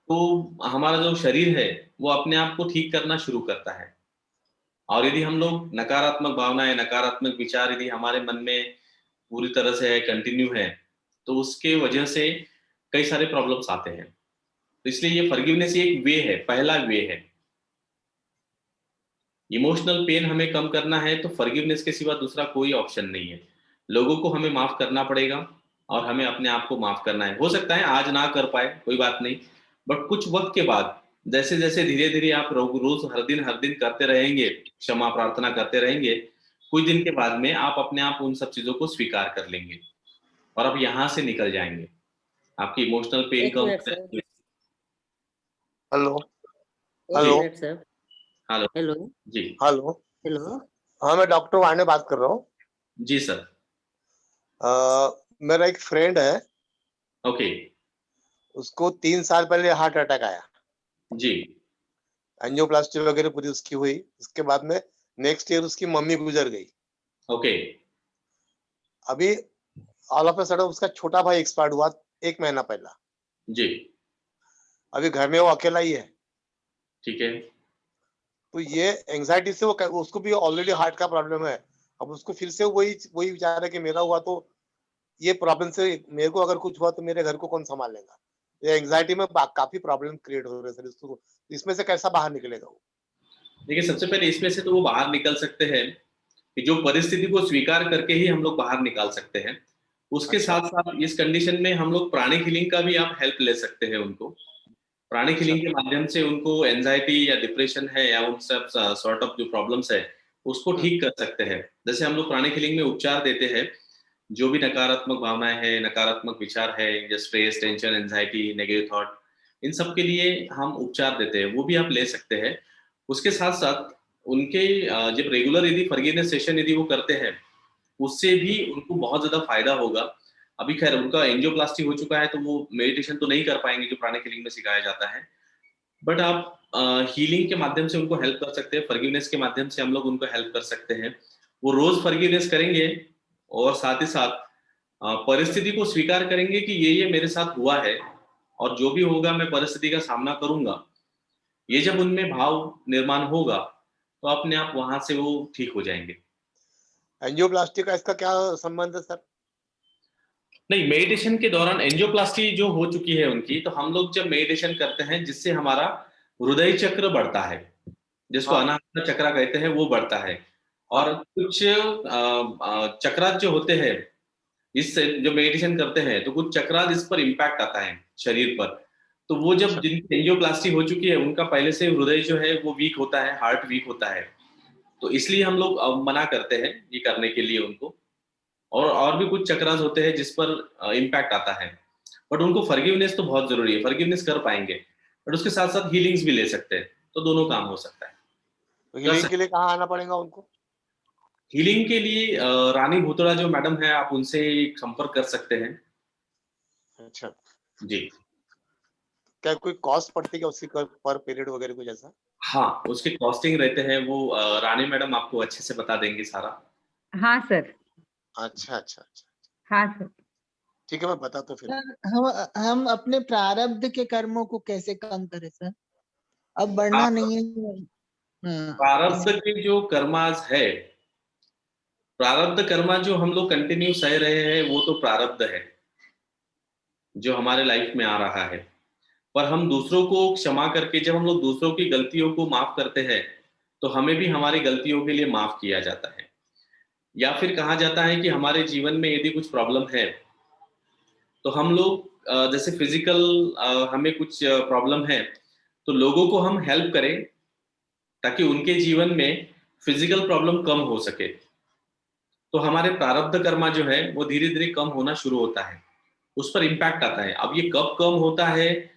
तो हमारा जो शरीर है वो अपने आप को ठीक करना शुरू करता है। और यदि हम लोग नकारात्मक भावनाएं, नकारात्मक विचार यदि हमारे मन में पूरी तरह से है, कंटिन्यू है, तो उसके वजह से कई सारे प्रॉब्लम्स आते हैं। तो इसलिए ये फॉरगिवनेस एक वे है, पहला वे है। इमोशनल पेन हमें कम करना है तो फॉरगिवनेस के सिवा दूसरा कोई ऑप्शन नहीं है। लोगों को हमें माफ करना पड़ेगा और हमें अपने आप को माफ करना है। हो सकता है आज ना कर पाए, कोई बात नहीं, बट कुछ वक्त के बाद जैसे जैसे धीरे धीरे आप रोज हर दिन करते रहेंगे, क्षमा प्रार्थना करते रहेंगे, कुछ दिन के बाद में आप अपने आप उन सब चीजों को स्वीकार कर लेंगे और आप यहाँ से निकल जाएंगे। आपकी इमोशनल पेन एक कम मिनट सर, हेलो एक hello minute sir. Hello. Hello जी। हेलो। हेलो। हाँ, मैं डॉक्टर वाने बात कर रहा हूँ। जी सर। मेरा एक फ्रेंड है, ओके। उसको 3 साल पहले हार्ट अटैक आया। जी। एंजियोप्लास्टी वगैरह पूरी उसकी हुई। उसके बाद में नेक्स्ट ईयर उसकी मम्मी गुजर गई। ओके। अभी ऑल ऑफ अ सडन उसका छोटा भाई एक्सपायर्ड हुआ 1 महीना पहला। जी। अभी घर में वो अकेला ही है। ठीक है। तो ये एंजाइटी से उसको भी ऑलरेडी हार्ट का प्रॉब्लम है। अब उसको फिर से वही वही विचार है कि मेरा हुआ तो ये प्रॉब्लम से मेरे को अगर कुछ हुआ तो मेरे घर को कौन संभाल लेगा? ये एंग्जायटी में काफी प्रॉब्लम क्रिएट हो रहे हैं सर, इसमें से कैसा बाहर निकलेगा वो? देखिए, सबसे पहले इसमें से तो वो बाहर निकल सकते हैं कि जो परिस्थिति को स्वीकार करके ही हम लोग बाहर निकाल सकते हैं। उसके अच्छा। साथ-साथ इस कंडीशन में हम लोग प्राणिक हीलिंग का भी आप हेल्प ले सकते हैं उनको। प्राणिक अच्छा। हीलिंग के माध्यम से उनको एंग्जायटी या डिप्रेशन है या उन सब सॉर्ट ऑफ जो प्रॉब्लम्स है, उसको ठीक कर सकते हैं। जैसे हम लोग प्राणिक हीलिंग में उपचार देते हैं, जो भी नकारात्मक भावनाएँ हैं, नकारात्मक विचार है या stress, tension, anxiety, negative thought, इन सब के लिए हम उपचार देते हैं, वो भी आप ले सकते हैं। उसके साथ-साथ उनके जब रेगुलर यदि फॉरगिवनेस सेशन यदि वो करते हैं, उससे भी उनको बहुत ज़्यादा फ़ायदा होगा। अभी ख़ैर उनका एंजियोप्लास्टी हो चुका है, तो वो मेडिटेशन तो नहीं कर पाएँगे, जो प्राणिक हीलिंग में सिखाया जाता है। बट आप हीलिंग के माध्यम से उनको हेल्प कर सकते हैं, फॉरगिवनेस के माध्यम से हम लोग उनको हेल्प कर सकते हैं। वो रोज़ फॉरगिवनेस करेंगे और साथ ही साथ परिस्थिति को स्वीकार करेंगे कि ये मेरे साथ हुआ है और जो भी होगा मैं परिस्थिति का सामना करूँगा। ये जब उनमें भाव निर्माण होगा, तो अपने आप वहाँ से वो ठीक हो जाएँगे। एंजियोप्लास्टी का इसका क्या संबंध है सर? नहीं, मेडिटेशन के दौरान एंजियोप्लास्टी जो हो चुकी है उनकी, तो हम लोग जब मेडिटेशन करते हैं, जिससे हमारा हृदय चक्र बढ़ता है, जिसको हाँ। अनाहत चक्र कहते हैं, वो बढ़ता है। और हाँ। कुछ चक्रास जो होते हैं, इससे जो मेडिटेशन करते हैं, तो कुछ चक्रास इस पर इम्पैक्ट आता है शरीर पर। तो वो जब अच्छा। जिनकी एंजियोप्लास्टी हो चुकी है, उनका पहले से हृदय जो है वो वीक होता है, हार्ट वीक होता है। तो इसलिए हम लोग मना करते हैं ये करने के लिए उनको। और भी कुछ चक्रास होते हैं जिस पर इम्पैक्ट आता है। बट उनको फॉरगिवनेस तो बहुत ज़रूरी है, फॉरगिवनेस कर पाएँगे। बट उसके साथ-साथ हीलिंग्स भी ले सकते हैं, तो दोनों काम हो सकता है। तो कर हीलिंग सकते के लिए कहाँ आना पड़ेगा उनको? हीलिंग के लिए रानी भूतड़ा जो मैडम हैं, आप उनसे संपर्क कर सकते हैं। अच्छा। जी। क्या कोई कॉस्ट पड़ती है क्या उसकी पर पीरियड वगैरह कुछ ऐसा? हाँ, उसके कॉस्टिंग रहते हैं वो रानी मैडम आपको अच्छे से बता देंगी सारा। हाँ सर। अच्छा, अच्छा, अच्छा। हाँ सर। ठीक है, मैं बताता हूँ फिर। सर, हम अपने प्रारब्ध के कर्मों को कैसे कम करें सर? अब बढ़ना आप नहीं है। हाँ, प्रारब्ध इसी- के जो कर्मास है, प्रारब्ध कर्मा जो हम लोग कंटिन्यू सह रहे हैं, वो तो प्रारब्ध है, जो हमारे लाइफ में आ रहा है। पर हम दूसरों को क्षमा करके जब हम लोग दूसरों की गलतियों को माफ करते हैं, तो हमें भी हमारी गलतियों के लिए माफ किया जाता है। या फिर कहा जाता है कि हमारे जीवन में यदि कुछ प्रॉब्लम है, तो हम लोग जैसे फिजिकल हमें कुछ प्रॉब्लम है, तो लोगों को हम हेल्प करें ताकि उनके जीवन में फिजिकल प्रॉब्लम कम हो सके। तो हमारे प्रारब्ध कर्मा जो है वो धीरे-धीरे कम होना शुरू होता है। उस पर इम्पैक्ट आता है। अब ये कब कम होता है,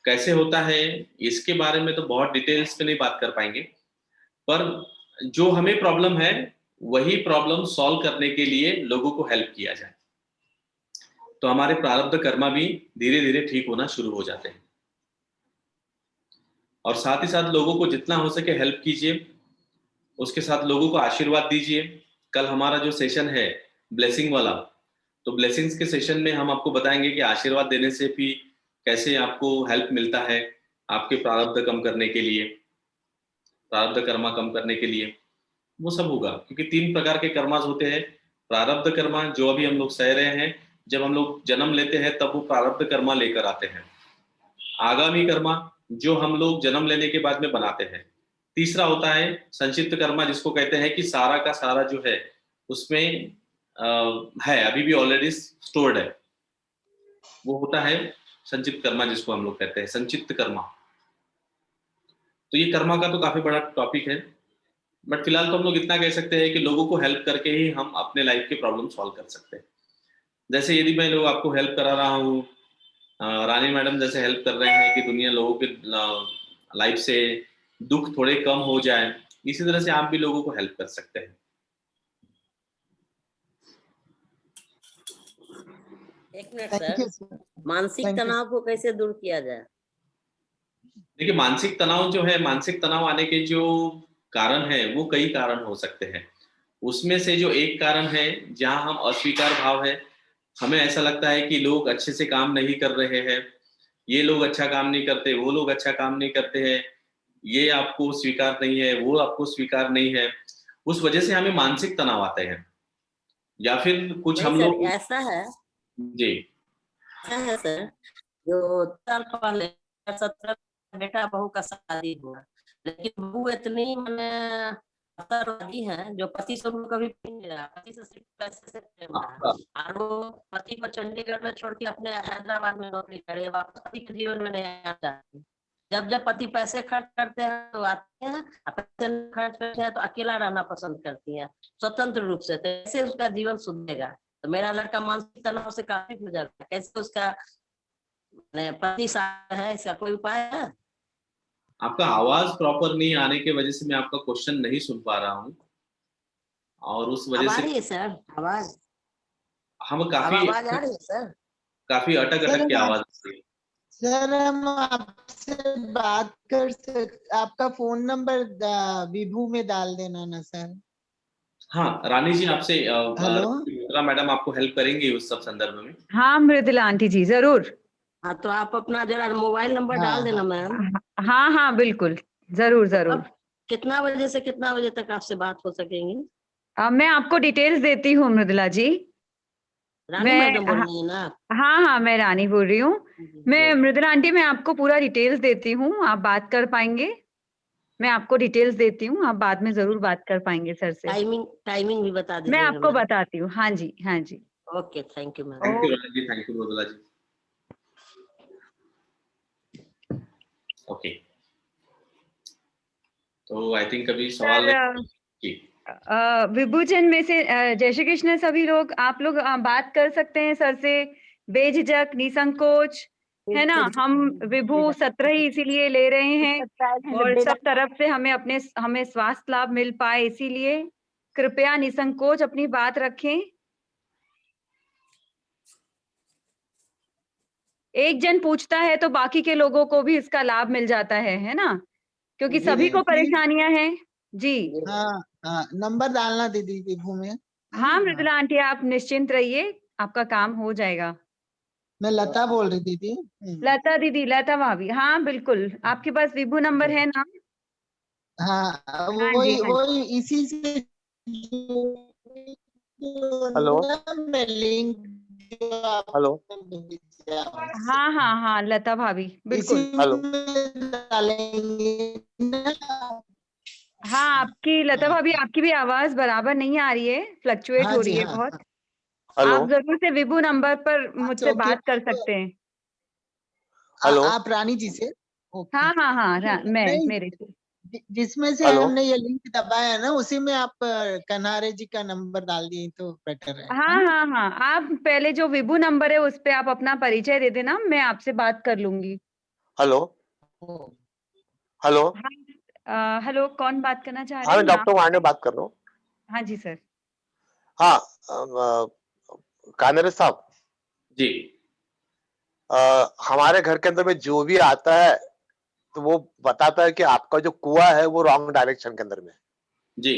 कैसे होता है, इसके बारे में तो बहुत डिटेल्स में नहीं बात कर पाएँगे। पर जो हमें प्रॉब्लम है, वही प्रॉब्लम सॉल्व करने के लिए लोगों को हेल्प किया जाए। तो हमारे प्रारब्ध कर्मा भी धीरे-धीरे ठीक होना शुरू हो जाते हैं। और साथ ही साथ लोगों को जितना हो सके हेल्प कीजिए, उसके साथ लोगों को आशीर्वाद दीजिए। कल हमारा जो सेशन है ब्लेसिंग वाला, तो ब्लेसिंग्स के सेशन में हम आपको बताएँगे कि आशीर्वाद देने से भी कैसे आपको हेल्प मिलता है, आपके प्रारब्ध कम करने के लिए, प्रारब्ध कर्मा कम करने के लिए, वो सब होगा। क्योंकि 3 प्रकार के कर्मास होते हैं। प्रारब्ध कर्मा जो अभी हम लोग सह रहे हैं, जब हम लोग जन्म लेते हैं तब वो प्रारब्ध कर्मा लेकर आते हैं। आगामी कर्मा जो हम लोग जन्म लेने के बाद में बनाते हैं। तीसरा होता है संचित कर्मा, जिसको कहते हैं कि सारा का सारा जो है उसमें है, अभी भी ऑलरेडी स्टोर्ड है। वो होता है संचित कर्मा, जिसको हम लोग कहते हैं संचित कर्मा। तो ये कर्मा का तो काफी बड़ा टॉपिक है, बट फिलहाल तो हम लोग इतना कह सकते हैं कि लोगों को हेल्प करके ही हम अपने लाइफ के प्रॉब्लम सॉल्व कर सकते हैं। जैसे यदि मैं लोग आपको हेल्प करा रहा हूँ, रानी मैडम जैसे हेल्प कर रहे हैं कि दुनिया लोगों के लाइफ से दुख थोड़े कम हो जाए, इसी तरह से आप भी लोगों को हेल्प कर सकते हैं। एक minute thank you sir, sir. मानसिक Thank you, तनाव को कैसे दूर किया जाए? देखिए, मानसिक तनाव जो है, मानसिक तनाव आने के जो कारण है वो कई कारण हो सकते हैं। उसमें से जो एक कारण है, जहां हम अस्वीकार भाव है, हमें ऐसा लगता है कि लोग अच्छे से काम नहीं कर रहे हैं, ये लोग अच्छा काम नहीं करते, वो लोग अच्छा काम नहीं करते हैं, ये आपको स्वीकार नहीं है, वो आपको स्वीकार नहीं है। उस वजह से हमें मानसिक तनाव आते हैं। या फिर कुछ नहीं हम सर, लोग ऐसा है जी ऐसा है सर, जो 4 साल पहले 17 बेटा बहू का शादी हुआ, लेकिन बहू इतनी मैंने अवसरवादी है, जो पति से उनको कभी प्रेम नहीं रहा, पति से सिर्फ पैसे से प्रेम रहा, आपका और वो पति को चंडीगढ़ में छोड़ के अपने हैदराबाद में नौकरी करे, वापस पति के जीवन में नहीं आ जाती। जब जब पति पैसे खर्च करते हैं तो आते हैं, और पैसे नहीं खर्च करते हैं तो अकेला रहना पसंद करती है, स्वतंत्र रूप से। तो कैसे उसका जीवन सुधरेगा? तो मेरा लड़का मानसिक तनाव से काफी गुजर रहा है, कैसे उसका पति साथ है, इसका कोई उपाय है? आपका आवाज प्रॉपर नहीं आने की वजह से मैं आपका क्वेश्चन नहीं सुन पा रहा हूँ, और उस अब वजह आ से रही है सर आवाज? हम अब काफी आवाज आ रही है सर? काफी अटक सर के आवाज आ रही है। सर हम आपसे बात आपका फोन नंबर विभू में डाल देना ना सर। हाँ रानी जी, आपसे हेलो। मित्रा मैडम आपको हेल्प करेंगी उस सब संदर्भ में। हाँ मृदुला आंटी जी जरूर। हाँ, तो आप अपना जरा मोबाइल नंबर हाँ, डाल देना हाँ। मैम। हाँ हाँ बिल्कुल, जरूर जरूर। अब कितना बजे से कितना बजे तक आपसे बात हो सकेंगी? मैं आपको डिटेल्स देती हूँ मृदुला जी। रानी मैडम बोल रही है ना? हाँ हाँ मैं रानी बोल रही हूँ। मैं मृदुला आंटी, मैं आपको पूरा डिटेल्स देती हूँ, आप बात कर पाएंगे। मैं आपको डिटेल्स देती हूँ, आप बाद में जरूर बात कर पाएंगे सर से। टाइमिंग भी बता मैं दीजिएगा आपको मैम। बताती हूँ। हाँ जी हाँ जी। Okay, thank you ma'am. Thank you Rani ji, thank you Mridula ji. Okay, तो आई थिंक अभी सवाल जी। विभूजन में से जय श्री कृष्ण सभी लोग, आप लोग बात कर सकते हैं सर से बेझिझक निसंकोच, है ना। हम विभू 17 ही इसीलिए ले रहे हैं, और सब तरफ से हमें स्वास्थ्य लाभ मिल पाए, इसीलिए कृपया निसंकोच अपनी बात रखें। एक जन पूछता है तो बाकी के लोगों को भी इसका लाभ मिल जाता है ना, क्योंकि दीदी, सभी को प्लीज। परेशानियां हैं जी। हाँ हाँ, नंबर डालना दीदी विभू में। हाँ मृदुला आंटी, आप निश्चिंत रहिए, आपका काम हो जाएगा। मैं लता बोल रही दीदी। लता दीदी, लता भाभी, हाँ बिल्कुल, आपके पास विभू नंबर है ना? हाँ, हाँ वही जी, हाँ। वही इसी से हेलो मैं लिंक हेलो हाँ हाँ हाँ लता भाभी बिल्कुल। हेलो डालेंगे ना। हाँ आपकी लता भाभी, आपकी भी आवाज बराबर नहीं आ रही है, फ्लक्चुएट हाँ हो जी, रही है हाँ, बहुत। हेलो आप जरूर से विभू नंबर पर मुझसे ओके, बात कर सकते हैं। हेलो आप रानी जी से। ओके। हाँ हाँ हाँ मैं नहीं, मेरे से। जिसमें से हेलो हमने ये लिंक दबाया है ना, उसी में आप कन्हारे जी का नंबर डाल दिए तो बेटर है। हाँ हाँ हाँ, आप पहले जो विभू नंबर है उस पे आप अपना परिचय दे देना, मैं आपसे बात कर लूंगी। हेलो हेलो हाँ हेलो, कौन बात करना चाह रहे हाँ, हैं? मैं नाम? डॉक्टर वाणे बात कर रहा हूँ। हाँ जी सर। हाँ कानरे साहब, जी हमारे घर के अंदर में जो भी आता है तो वो बताता है कि आपका जो कुआं है वो रॉन्ग डायरेक्शन के अंदर में है। जी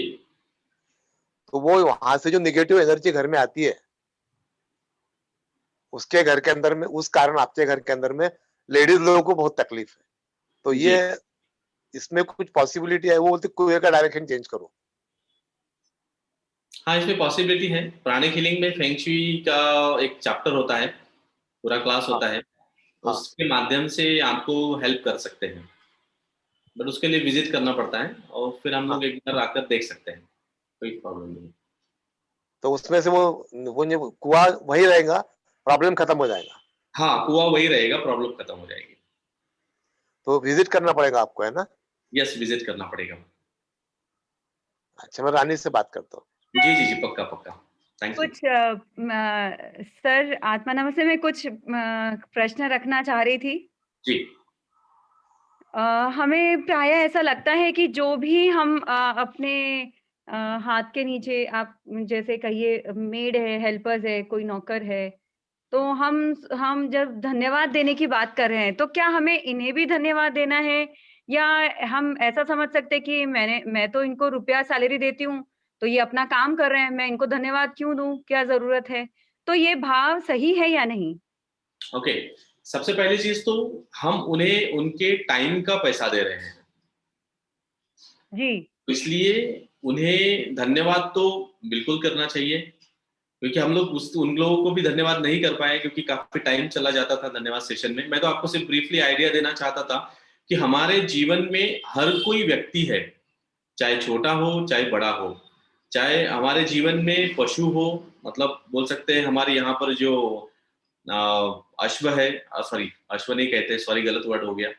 तो वो वहां से जो निगेटिव एनर्जी घर में आती है, उसके घर के अंदर में, उस कारण आपके घर के अंदर में लेडीज लोगों को बहुत तकलीफ है। तो जी। ये इसमें कुछ पॉसिबिलिटी है, वो बोलते कुएं का डायरेक्शन चेंज करो। हाँ, इसमें पॉसिबिलिटी है। प्राणिक हीलिंग में फेंग शुई का एक चैप्टर होता है, पूरा क्लास होता है, हाँ। उसके माध्यम से आपको हेल्प कर सकते हैं, बट उसके लिए विजिट करना पड़ता है, और फिर हम लोग एक बार आकर देख सकते हैं, कोई प्रॉब्लम नहीं। तो उसमें से वो कुआं वही रहेगा, प्रॉब्लम खत्म हो जाएगा। हाँ, कुआं वही रहेगा, प्रॉब्लम खत्म हो जाएगी। तो विजिट करना पड़ेगा आपको, है ना? यस, विजिट करना पड़ेगा। अच्छा, मैं रानी से बात करता हूँ। जी जी जी, पक्का पक्का, थैंक यू। कुछ सर आत्मा नमस्ते में कुछ प्रश्न रखना चाह रही थी। जी हमें प्रायः ऐसा लगता है कि जो भी हम अपने हाथ के नीचे, आप जैसे कहिए मेड है, हेल्पर्स है, कोई नौकर है, तो हम जब धन्यवाद देने की बात कर रहे हैं तो क्या हमें इन्हें भी धन्यवाद देना है, या हम ऐसा समझ सकते हैं कि मैं तो इनको रुपया सैलरी देती हूँ, तो ये अपना काम कर रहे हैं, मैं इनको धन्यवाद क्यों दूं, क्या जरूरत है? तो ये भाव सही है या नहीं? ओके, सबसे पहली चीज तो हम उन्हें उनके टाइम का पैसा दे रहे हैं, जी इसलिए उन्हें धन्यवाद तो बिल्कुल करना चाहिए। क्योंकि हम लोग उन लोगों को भी धन्यवाद नहीं कर पाए क्योंकि काफी टाइम चला जाता था धन्यवाद सेशन में। मैं तो आपको सिर्फ ब्रीफली आइडिया देना चाहता था कि हमारे जीवन में हर कोई व्यक्ति है, चाहे छोटा हो चाहे बड़ा हो, चाहे हमारे जीवन में पशु हो, मतलब बोल सकते हैं हमारे यहाँ पर जो अश्व है, सॉरी अश्व नहीं कहते, सॉरी गलत वर्ड हो गया,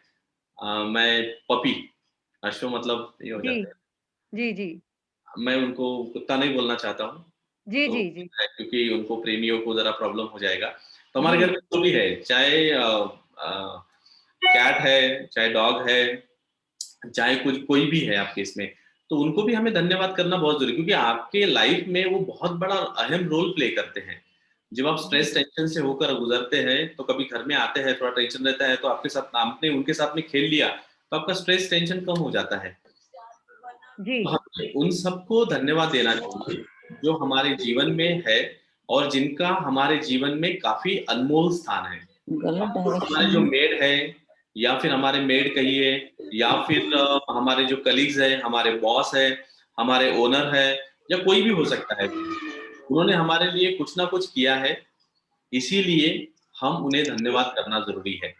मैं पपी, अश्व मतलब ये हो जी जाता है, जी जी मैं उनको कुत्ता नहीं बोलना चाहता हूँ, जी तो जी जी क्योंकि उनको प्रेमियों को जरा प्रॉब्लम हो जाएगा। तो हमारे जी घर में जो भी है, चाहे कैट है, चाहे डॉग है, चाहे कुछ कोई भी है आपके इसमें, तो उनको भी हमें धन्यवाद करना बहुत जरूरी, क्योंकि आपके लाइफ में वो बहुत बड़ा अहम रोल प्ले करते हैं। जब आप स्ट्रेस टेंशन से होकर गुजरते हैं तो कभी घर में आते हैं, थोड़ा टेंशन रहता है, तो आपके साथ आपने उनके साथ में खेल लिया तो आपका स्ट्रेस टेंशन कम हो जाता है। जी तो हमें उन सबको धन्यवाद देना चाहिए जो हमारे जीवन में है और जिनका हमारे जीवन में काफी अनमोल स्थान है। गलत हमारे जो मेड है, या फिर हमारे मेड कहिए, या फिर हमारे जो कलीग्स है, हमारे बॉस है, हमारे ओनर है, या कोई भी हो सकता है, उन्होंने हमारे लिए कुछ ना कुछ किया है, इसीलिए हम उन्हें धन्यवाद करना जरूरी है।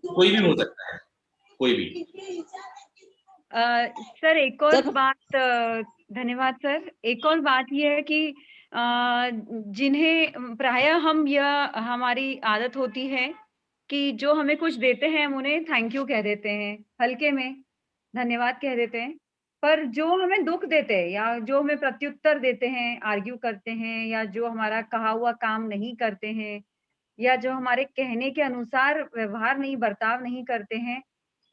कोई भी हो सकता है, कोई भी। सर एक और सर बात, धन्यवाद सर। एक और बात ये है कि जिन्हें प्रायः हम यह हमारी आदत होती है कि जो हमें कुछ देते हैं हम उन्हें थैंक यू कह देते हैं, हल्के में धन्यवाद कह देते हैं। पर जो हमें दुःख देते हैं या जो हमें प्रत्युत्तर देते हैं, आर्ग्यू करते हैं या जो हमारा कहा हुआ काम नहीं करते हैं या जो हमारे कहने के अनुसार व्यवहार नहीं, बर्ताव नहीं करते हैं,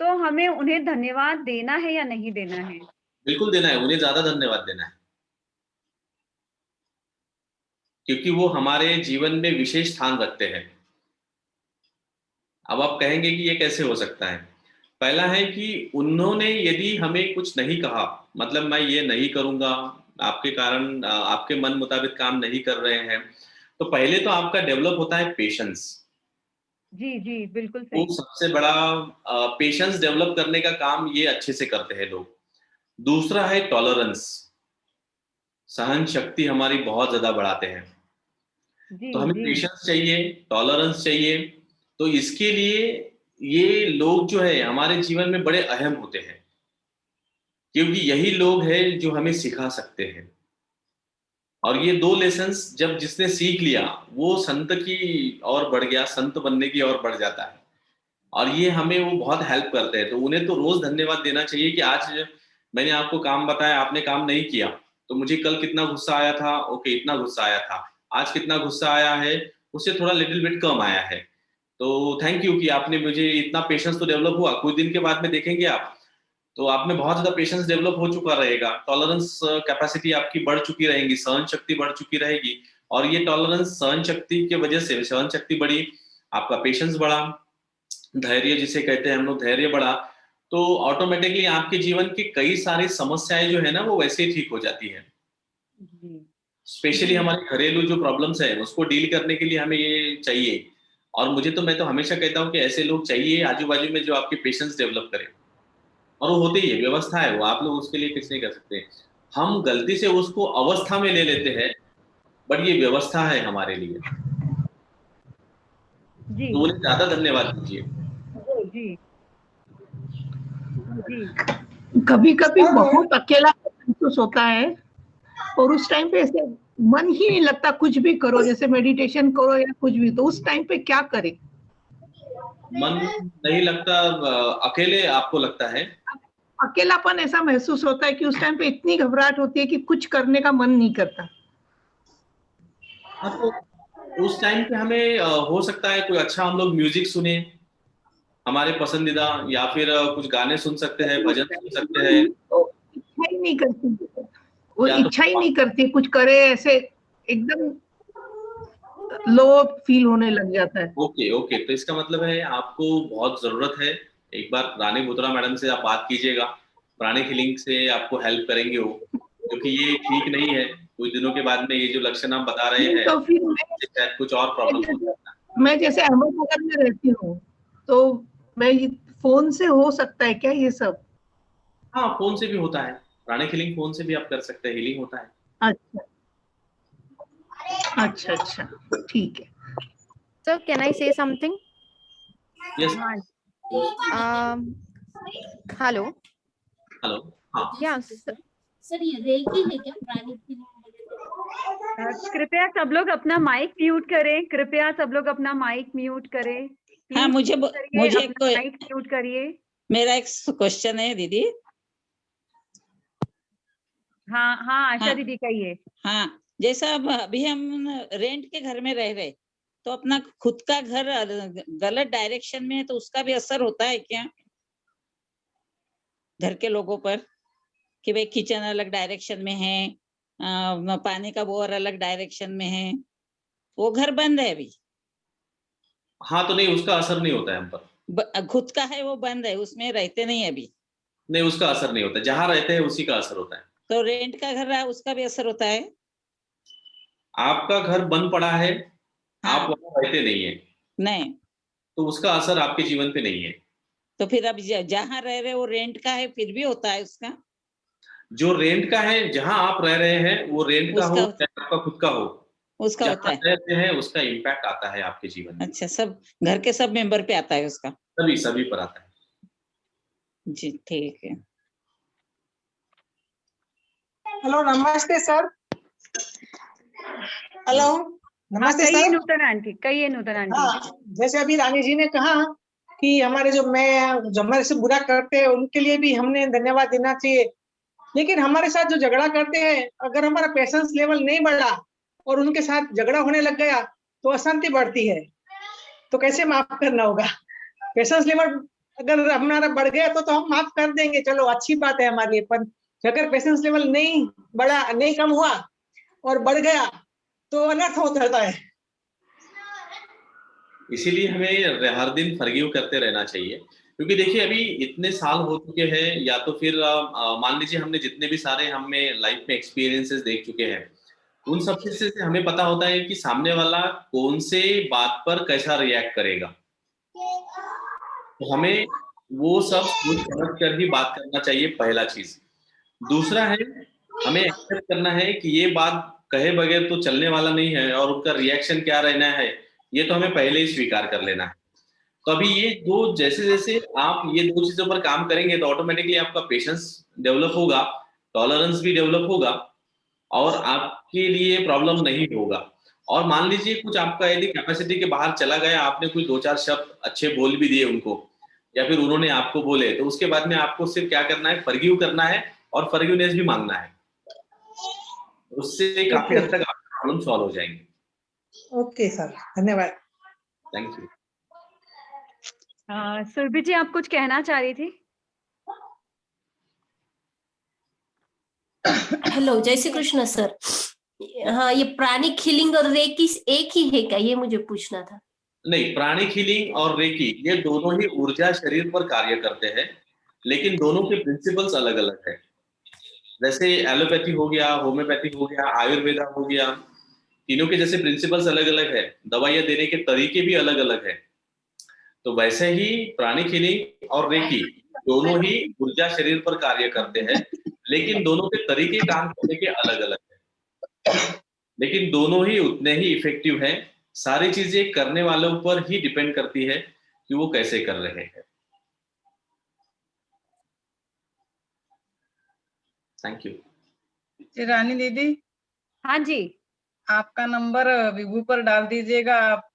तो हमें उन्हें धन्यवाद देना है या नहीं देना है? बिल्कुल देना है, उन्हें ज्यादा धन्यवाद देना है, क्योंकि वो हमारे जीवन में विशेष स्थान रखते हैं। अब आप कहेंगे कि ये कैसे हो सकता है? पहला है कि उन्होंने यदि हमें कुछ नहीं कहा, मतलब मैं ये नहीं करूंगा, आपके कारण आपके मन मुताबिक काम नहीं कर रहे हैं, तो पहले तो आपका डेवलप होता है पेशेंस। जी, जी, बिल्कुल वो सही। सबसे बड़ा पेशेंस डेवलप करने का काम ये अच्छे से करते हैं लोग। दूसरा है टॉलरेंस, सहन शक्ति हमारी बहुत ज्यादा बढ़ाते हैं। जी, तो हमें जी, पेशेंस चाहिए, टॉलरेंस चाहिए। तो इसके लिए ये लोग जो है हमारे जीवन में बड़े अहम होते हैं, क्योंकि यही लोग हैं जो हमें सिखा सकते हैं। और ये दो लेसन्स जब जिसने सीख लिया वो संत की ओर बढ़ गया, संत बनने की ओर बढ़ जाता है। और ये हमें वो बहुत हेल्प करते हैं, तो उन्हें तो रोज धन्यवाद देना चाहिए कि आज मैंने आपको काम बताया, आपने काम नहीं किया, तो मुझे कल कितना गुस्सा आया था, ओके इतना गुस्सा आया था, आज कितना गुस्सा आया है, उससे थोड़ा लिटिल बिट कम आया है, तो थैंक यू कि आपने मुझे इतना पेशेंस तो डेवलप हुआ। कुछ दिन के बाद में देखेंगे आप, तो आप में बहुत ज्यादा पेशेंस डेवलप हो चुका रहेगा, टॉलरेंस कैपेसिटी आपकी बढ़ चुकी रहेगी, सहन शक्ति बढ़ चुकी रहेगी। और ये टॉलरेंस सहन शक्ति की वजह से, सहन शक्ति बढ़ी, आपका पेशेंस बढ़ा, धैर्य जिसे कहते हैं हम लोग, धैर्य बढ़ा, तो ऑटोमेटिकली आपके जीवन की कई सारी समस्याएं जो है ना वो वैसे ही ठीक हो जाती है। जी, स्पेशली जी, हमारे घरेलू जो प्रॉब्लम्स है उसको डील करने के लिए हमें ये चाहिए। और मैं तो हमेशा कहता हूँ कि ऐसे लोग चाहिए आजू बाजू में जो आपके पेशेंस डेवलप करें। और वो होते ही है, व्यवस्था है वो, आप लोग उसके लिए कुछ नहीं कर सकते। हम गलती से उसको अवस्था में ले लेते हैं, बट ये व्यवस्था है हमारे लिए, जी, तो उन्हें ज्यादा धन्यवाद दीजिए। जी, जी, कभी कभी बहुत अकेला महसूस होता है और उस टाइम पे ऐसे मन ही नहीं लगता, कुछ भी करो, जैसे मेडिटेशन करो या कुछ भी, तो उस टाइम पे क्या करें? मन नहीं लगता, अकेले आपको लगता है? अकेलापन ऐसा महसूस होता है कि उस टाइम पे इतनी घबराहट होती है कि कुछ करने का मन नहीं करता। हाँ, तो उस टाइम पे हमें हो सकता है कोई अच्छा हम लोग म्यूजिक सुने, हमारे पसंदीदा, या फिर कुछ गाने सुन सकते हैं, भजन सुन सकते हैं, तो इच्छा ही नहीं करती, वो या तो इच्छा ही नहीं करती कुछ करे, ऐसे एकदम लो फील होने लग जाता है। ओके ओके, तो इसका मतलब है आपको बहुत जरूरत है। एक बार रानी बुतरा मैडम से आप बात कीजिएगा, प्राणिक हीलिंग से आपको हेल्प करेंगे वो, क्योंकि ये ठीक नहीं है। कुछ दिनों के बाद में ये जो लक्षण आप बता रहे हैं, तो फिर शायद कुछ और प्रॉब्लम हो सकता है। मैं जैसे अहमदनगर में रहती हूँ, तो मैं फोन से हो सकता है क्या ये सब? हाँ, फोन से भी होता है, प्राणिक हीलिंग फोन से भी आप कर सकते हैं, हीलिंग होता है। अच्छा, अच्छा अच्छा, ठीक है। Sir, can I say something? Yes, Um, hello. Hello, हाँ, Yeah. सर ये रेकी है क्या प्राणिक कृपया सब लोग अपना माइक म्यूट करें, कृपया सब लोग अपना माइक म्यूट करें। हाँ, Please मुझे अपना माइक म्यूट करिए। मेरा एक क्वेश्चन है दीदी। हाँ हाँ, आशा हाँ। दीदी कहिए। हाँ, जैसा अब अभी हम रेंट के घर में रह रहे, तो अपना खुद का घर गलत डायरेक्शन में है तो उसका भी असर होता है क्या घर के लोगों पर, कि भाई किचन अलग डायरेक्शन में है, पानी का बोर अलग डायरेक्शन में है, वो घर बंद है अभी, हाँ, तो नहीं, उसका असर नहीं होता है हम पर। खुद का है वो बंद है, उसमें रहते नहीं अभी, नहीं, उसका असर नहीं होता, जहाँ रहते हैं उसी का असर होता है। तो रेंट का घर रहा उसका भी असर होता है। आपका घर बंद पड़ा है, हाँ। आप वहाँ रहते नहीं है, नहीं, तो उसका असर आपके जीवन पे नहीं है। तो फिर अब जहाँ रह रहे वो रेंट का है, फिर भी होता है उसका। जो रेंट का है, जहाँ आप रह रहे हैं वो रेंट का हो उसका चाहे आपका खुद का हो, उसका होता जहाँ है। रहते हैं उसका इम्पैक्ट आता है आपके जीवन में। अच्छा, सब घर के सब मेंबर पे आता है उसका। सभी पर आता है। जी, ठीक है। हेलो, नमस्ते सर। हेलो, नमस्ते कहिए सर। नूतन आंटी, कहिए नूतन आंटी। हाँ, जैसे अभी रानी जी ने कहा कि हमारे जो हमारे से बुरा करते हैं उनके लिए भी हमने धन्यवाद देना चाहिए, लेकिन हमारे साथ जो झगड़ा करते हैं, अगर हमारा पेशेंस लेवल नहीं बढ़ा और उनके साथ झगड़ा होने लग गया तो अशांति बढ़ती है, तो कैसे माफ करना होगा? पेशेंस लेवल अगर हमारा बढ़ गया तो हम माफ कर देंगे, चलो अच्छी बात है हमारे लिए, पर अगर पेशेंस लेवल नहीं बढ़ा, नहीं कम हुआ और बढ़ गया तो अनर्थ हो जाता है। इसीलिए हमें हर दिन फॉरगिव करते रहना चाहिए, क्योंकि देखिए अभी इतने साल हो चुके हैं, या तो फिर मान लीजिए हमने जितने भी सारे हमें लाइफ में एक्सपीरियंसेस देख चुके हैं, उन सब से हमें पता होता है कि सामने वाला कौन से बात पर कैसा रिएक्ट करेगा, तो हमें वो सब सोच समझ कर ही बात करना चाहिए, पहला चीज। दूसरा है, हमें एक्सेप्ट करना है कि ये बात कहे बगैर तो चलने वाला नहीं है, और उनका रिएक्शन क्या रहना है ये तो हमें पहले ही स्वीकार कर लेना है। तो अभी ये दो, जैसे जैसे आप ये दो चीजों पर काम करेंगे तो ऑटोमेटिकली आपका पेशेंस डेवलप होगा, टॉलरेंस भी डेवलप होगा, और आपके लिए प्रॉब्लम नहीं होगा। और मान लीजिए कुछ आपका यदि कैपेसिटी के बाहर चला गया, आपने कोई दो चार शब्द अच्छे बोल भी दिए उनको, या फिर उन्होंने आपको बोले, तो उसके बाद में आपको सिर्फ क्या करना है, फॉरगिव करना है और फॉरगिवनेस भी मांगना है। उससे काफी हद तक आपके प्रॉब्लम सॉल्व हो जाएंगे। ओके सर, धन्यवाद। Thank you. सुरभि जी, आप कुछ कहना चाह रही थी? हेलो, जय श्री कृष्ण सर। हाँ, ये प्राणिक हीलिंग और रेकी एक ही है क्या, ये मुझे पूछना था। नहीं, प्राणिक हीलिंग और रेकी ये दोनों ही ऊर्जा शरीर पर कार्य करते हैं, लेकिन दोनों के प्रिंसिपल्स अलग अलग है। जैसे एलोपैथी हो गया, होम्योपैथी हो गया, आयुर्वेदा हो गया, तीनों के जैसे प्रिंसिपल्स अलग अलग है, दवाइयां देने के तरीके भी अलग अलग है। तो वैसे ही प्राणिक हीलिंग और रेकी दोनों ही ऊर्जा शरीर पर कार्य करते हैं, लेकिन दोनों के तरीके काम करने के अलग अलग है, लेकिन दोनों ही उतने ही इफेक्टिव हैं। सारी चीजें करने वालों पर ही डिपेंड करती है कि वो कैसे कर रहे हैं। Thank you. जी रानी दीदी। हाँ जी, आपका नंबर विभू पर डाल दीजिएगा आप।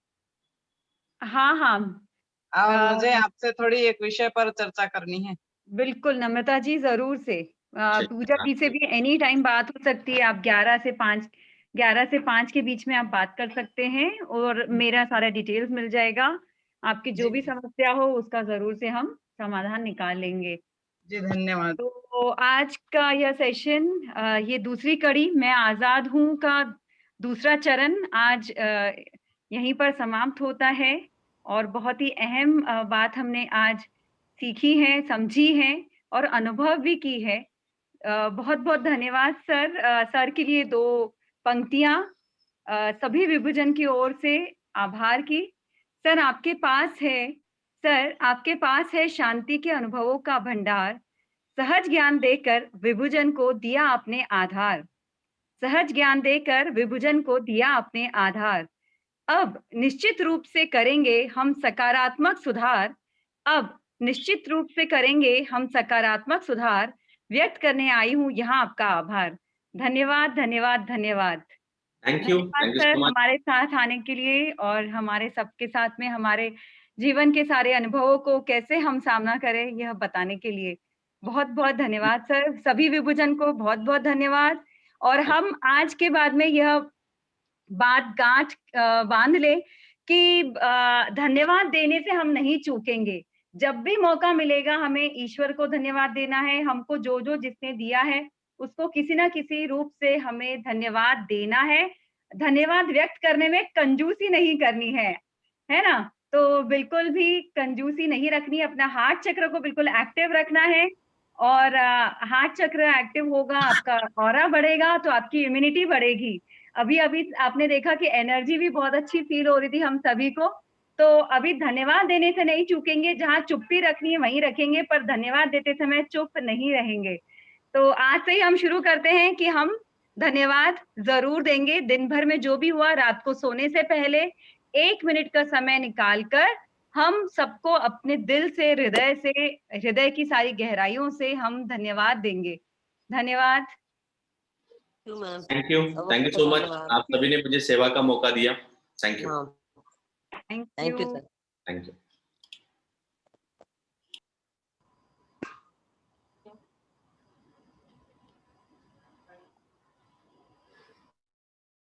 हाँ हाँ, और मुझे आपसे थोड़ी एक विषय पर चर्चा करनी है। बिल्कुल नम्रता जी, जरूर से। पूजा जी से भी एनी टाइम बात हो सकती है। आप 11 से 5 के बीच में आप बात कर सकते हैं, और मेरा सारा डिटेल्स मिल जाएगा। आपकी जो भी समस्या हो उसका जरूर से हम समाधान निकाल लेंगे। जी धन्यवाद। तो आज का यह सेशन, ये दूसरी कड़ी मैं आजाद हूँ का दूसरा चरण आज यहीं पर समाप्त होता है। और बहुत ही अहम बात हमने आज सीखी है, समझी है और अनुभव भी की है। बहुत बहुत धन्यवाद सर। सर के लिए 2 पंक्तियां सभी विभुजन की ओर से आभार की। सर आपके पास है शांति के अनुभवों का भंडार, सहज ज्ञान देकर विभुजन को दिया आपने आधार। सहज ज्ञान देकर विभुजन को दिया अपने आधार। अब निश्चित रूप से करेंगे हम सकारात्मक सुधार। अब निश्चित रूप से करेंगे हम सकारात्मक सुधार। व्यक्त करने आई हूँ यहाँ आपका आभार। धन्यवाद, धन्यवाद, धन्यवाद। थैंक यू धन्यवाद सो सर मच। हमारे साथ आने के लिए और हमारे सबके साथ में हमारे जीवन के सारे अनुभवों को कैसे हम सामना करें यह बताने के लिए बहुत बहुत धन्यवाद सर। सभी विभुजन को बहुत बहुत धन्यवाद। और हम आज के बाद में यह बात गांठ बांध ले कि धन्यवाद देने से हम नहीं चूकेंगे। जब भी मौका मिलेगा हमें ईश्वर को धन्यवाद देना है। हमको जो जो जिसने दिया है उसको किसी ना किसी रूप से हमें धन्यवाद देना है। धन्यवाद व्यक्त करने में कंजूसी नहीं करनी है ना? तो बिल्कुल भी कंजूसी नहीं रखनी। अपना हार्ट चक्र को बिल्कुल एक्टिव रखना है और हार्ट चक्र एक्टिव होगा, आपका ऑरा बढ़ेगा तो आपकी इम्यूनिटी बढ़ेगी। अभी आपने देखा कि एनर्जी भी बहुत अच्छी फील हो रही थी हम सभी को। तो अभी धन्यवाद देने से नहीं चूकेंगे। जहाँ चुप्पी रखनी है वहीं रखेंगे, पर धन्यवाद देते समय चुप नहीं रहेंगे। तो आज से ही हम शुरू करते हैं कि हम धन्यवाद जरूर देंगे। दिन भर में जो भी हुआ, रात को सोने से पहले 1 मिनट का समय निकालकर हम सबको अपने दिल से, हृदय की सारी गहराइयों से हम धन्यवाद देंगे। धन्यवाद। Thank you so much. आप सभी ने मुझे सेवा का मौका दिया। Thank you. Thank you. Thank you.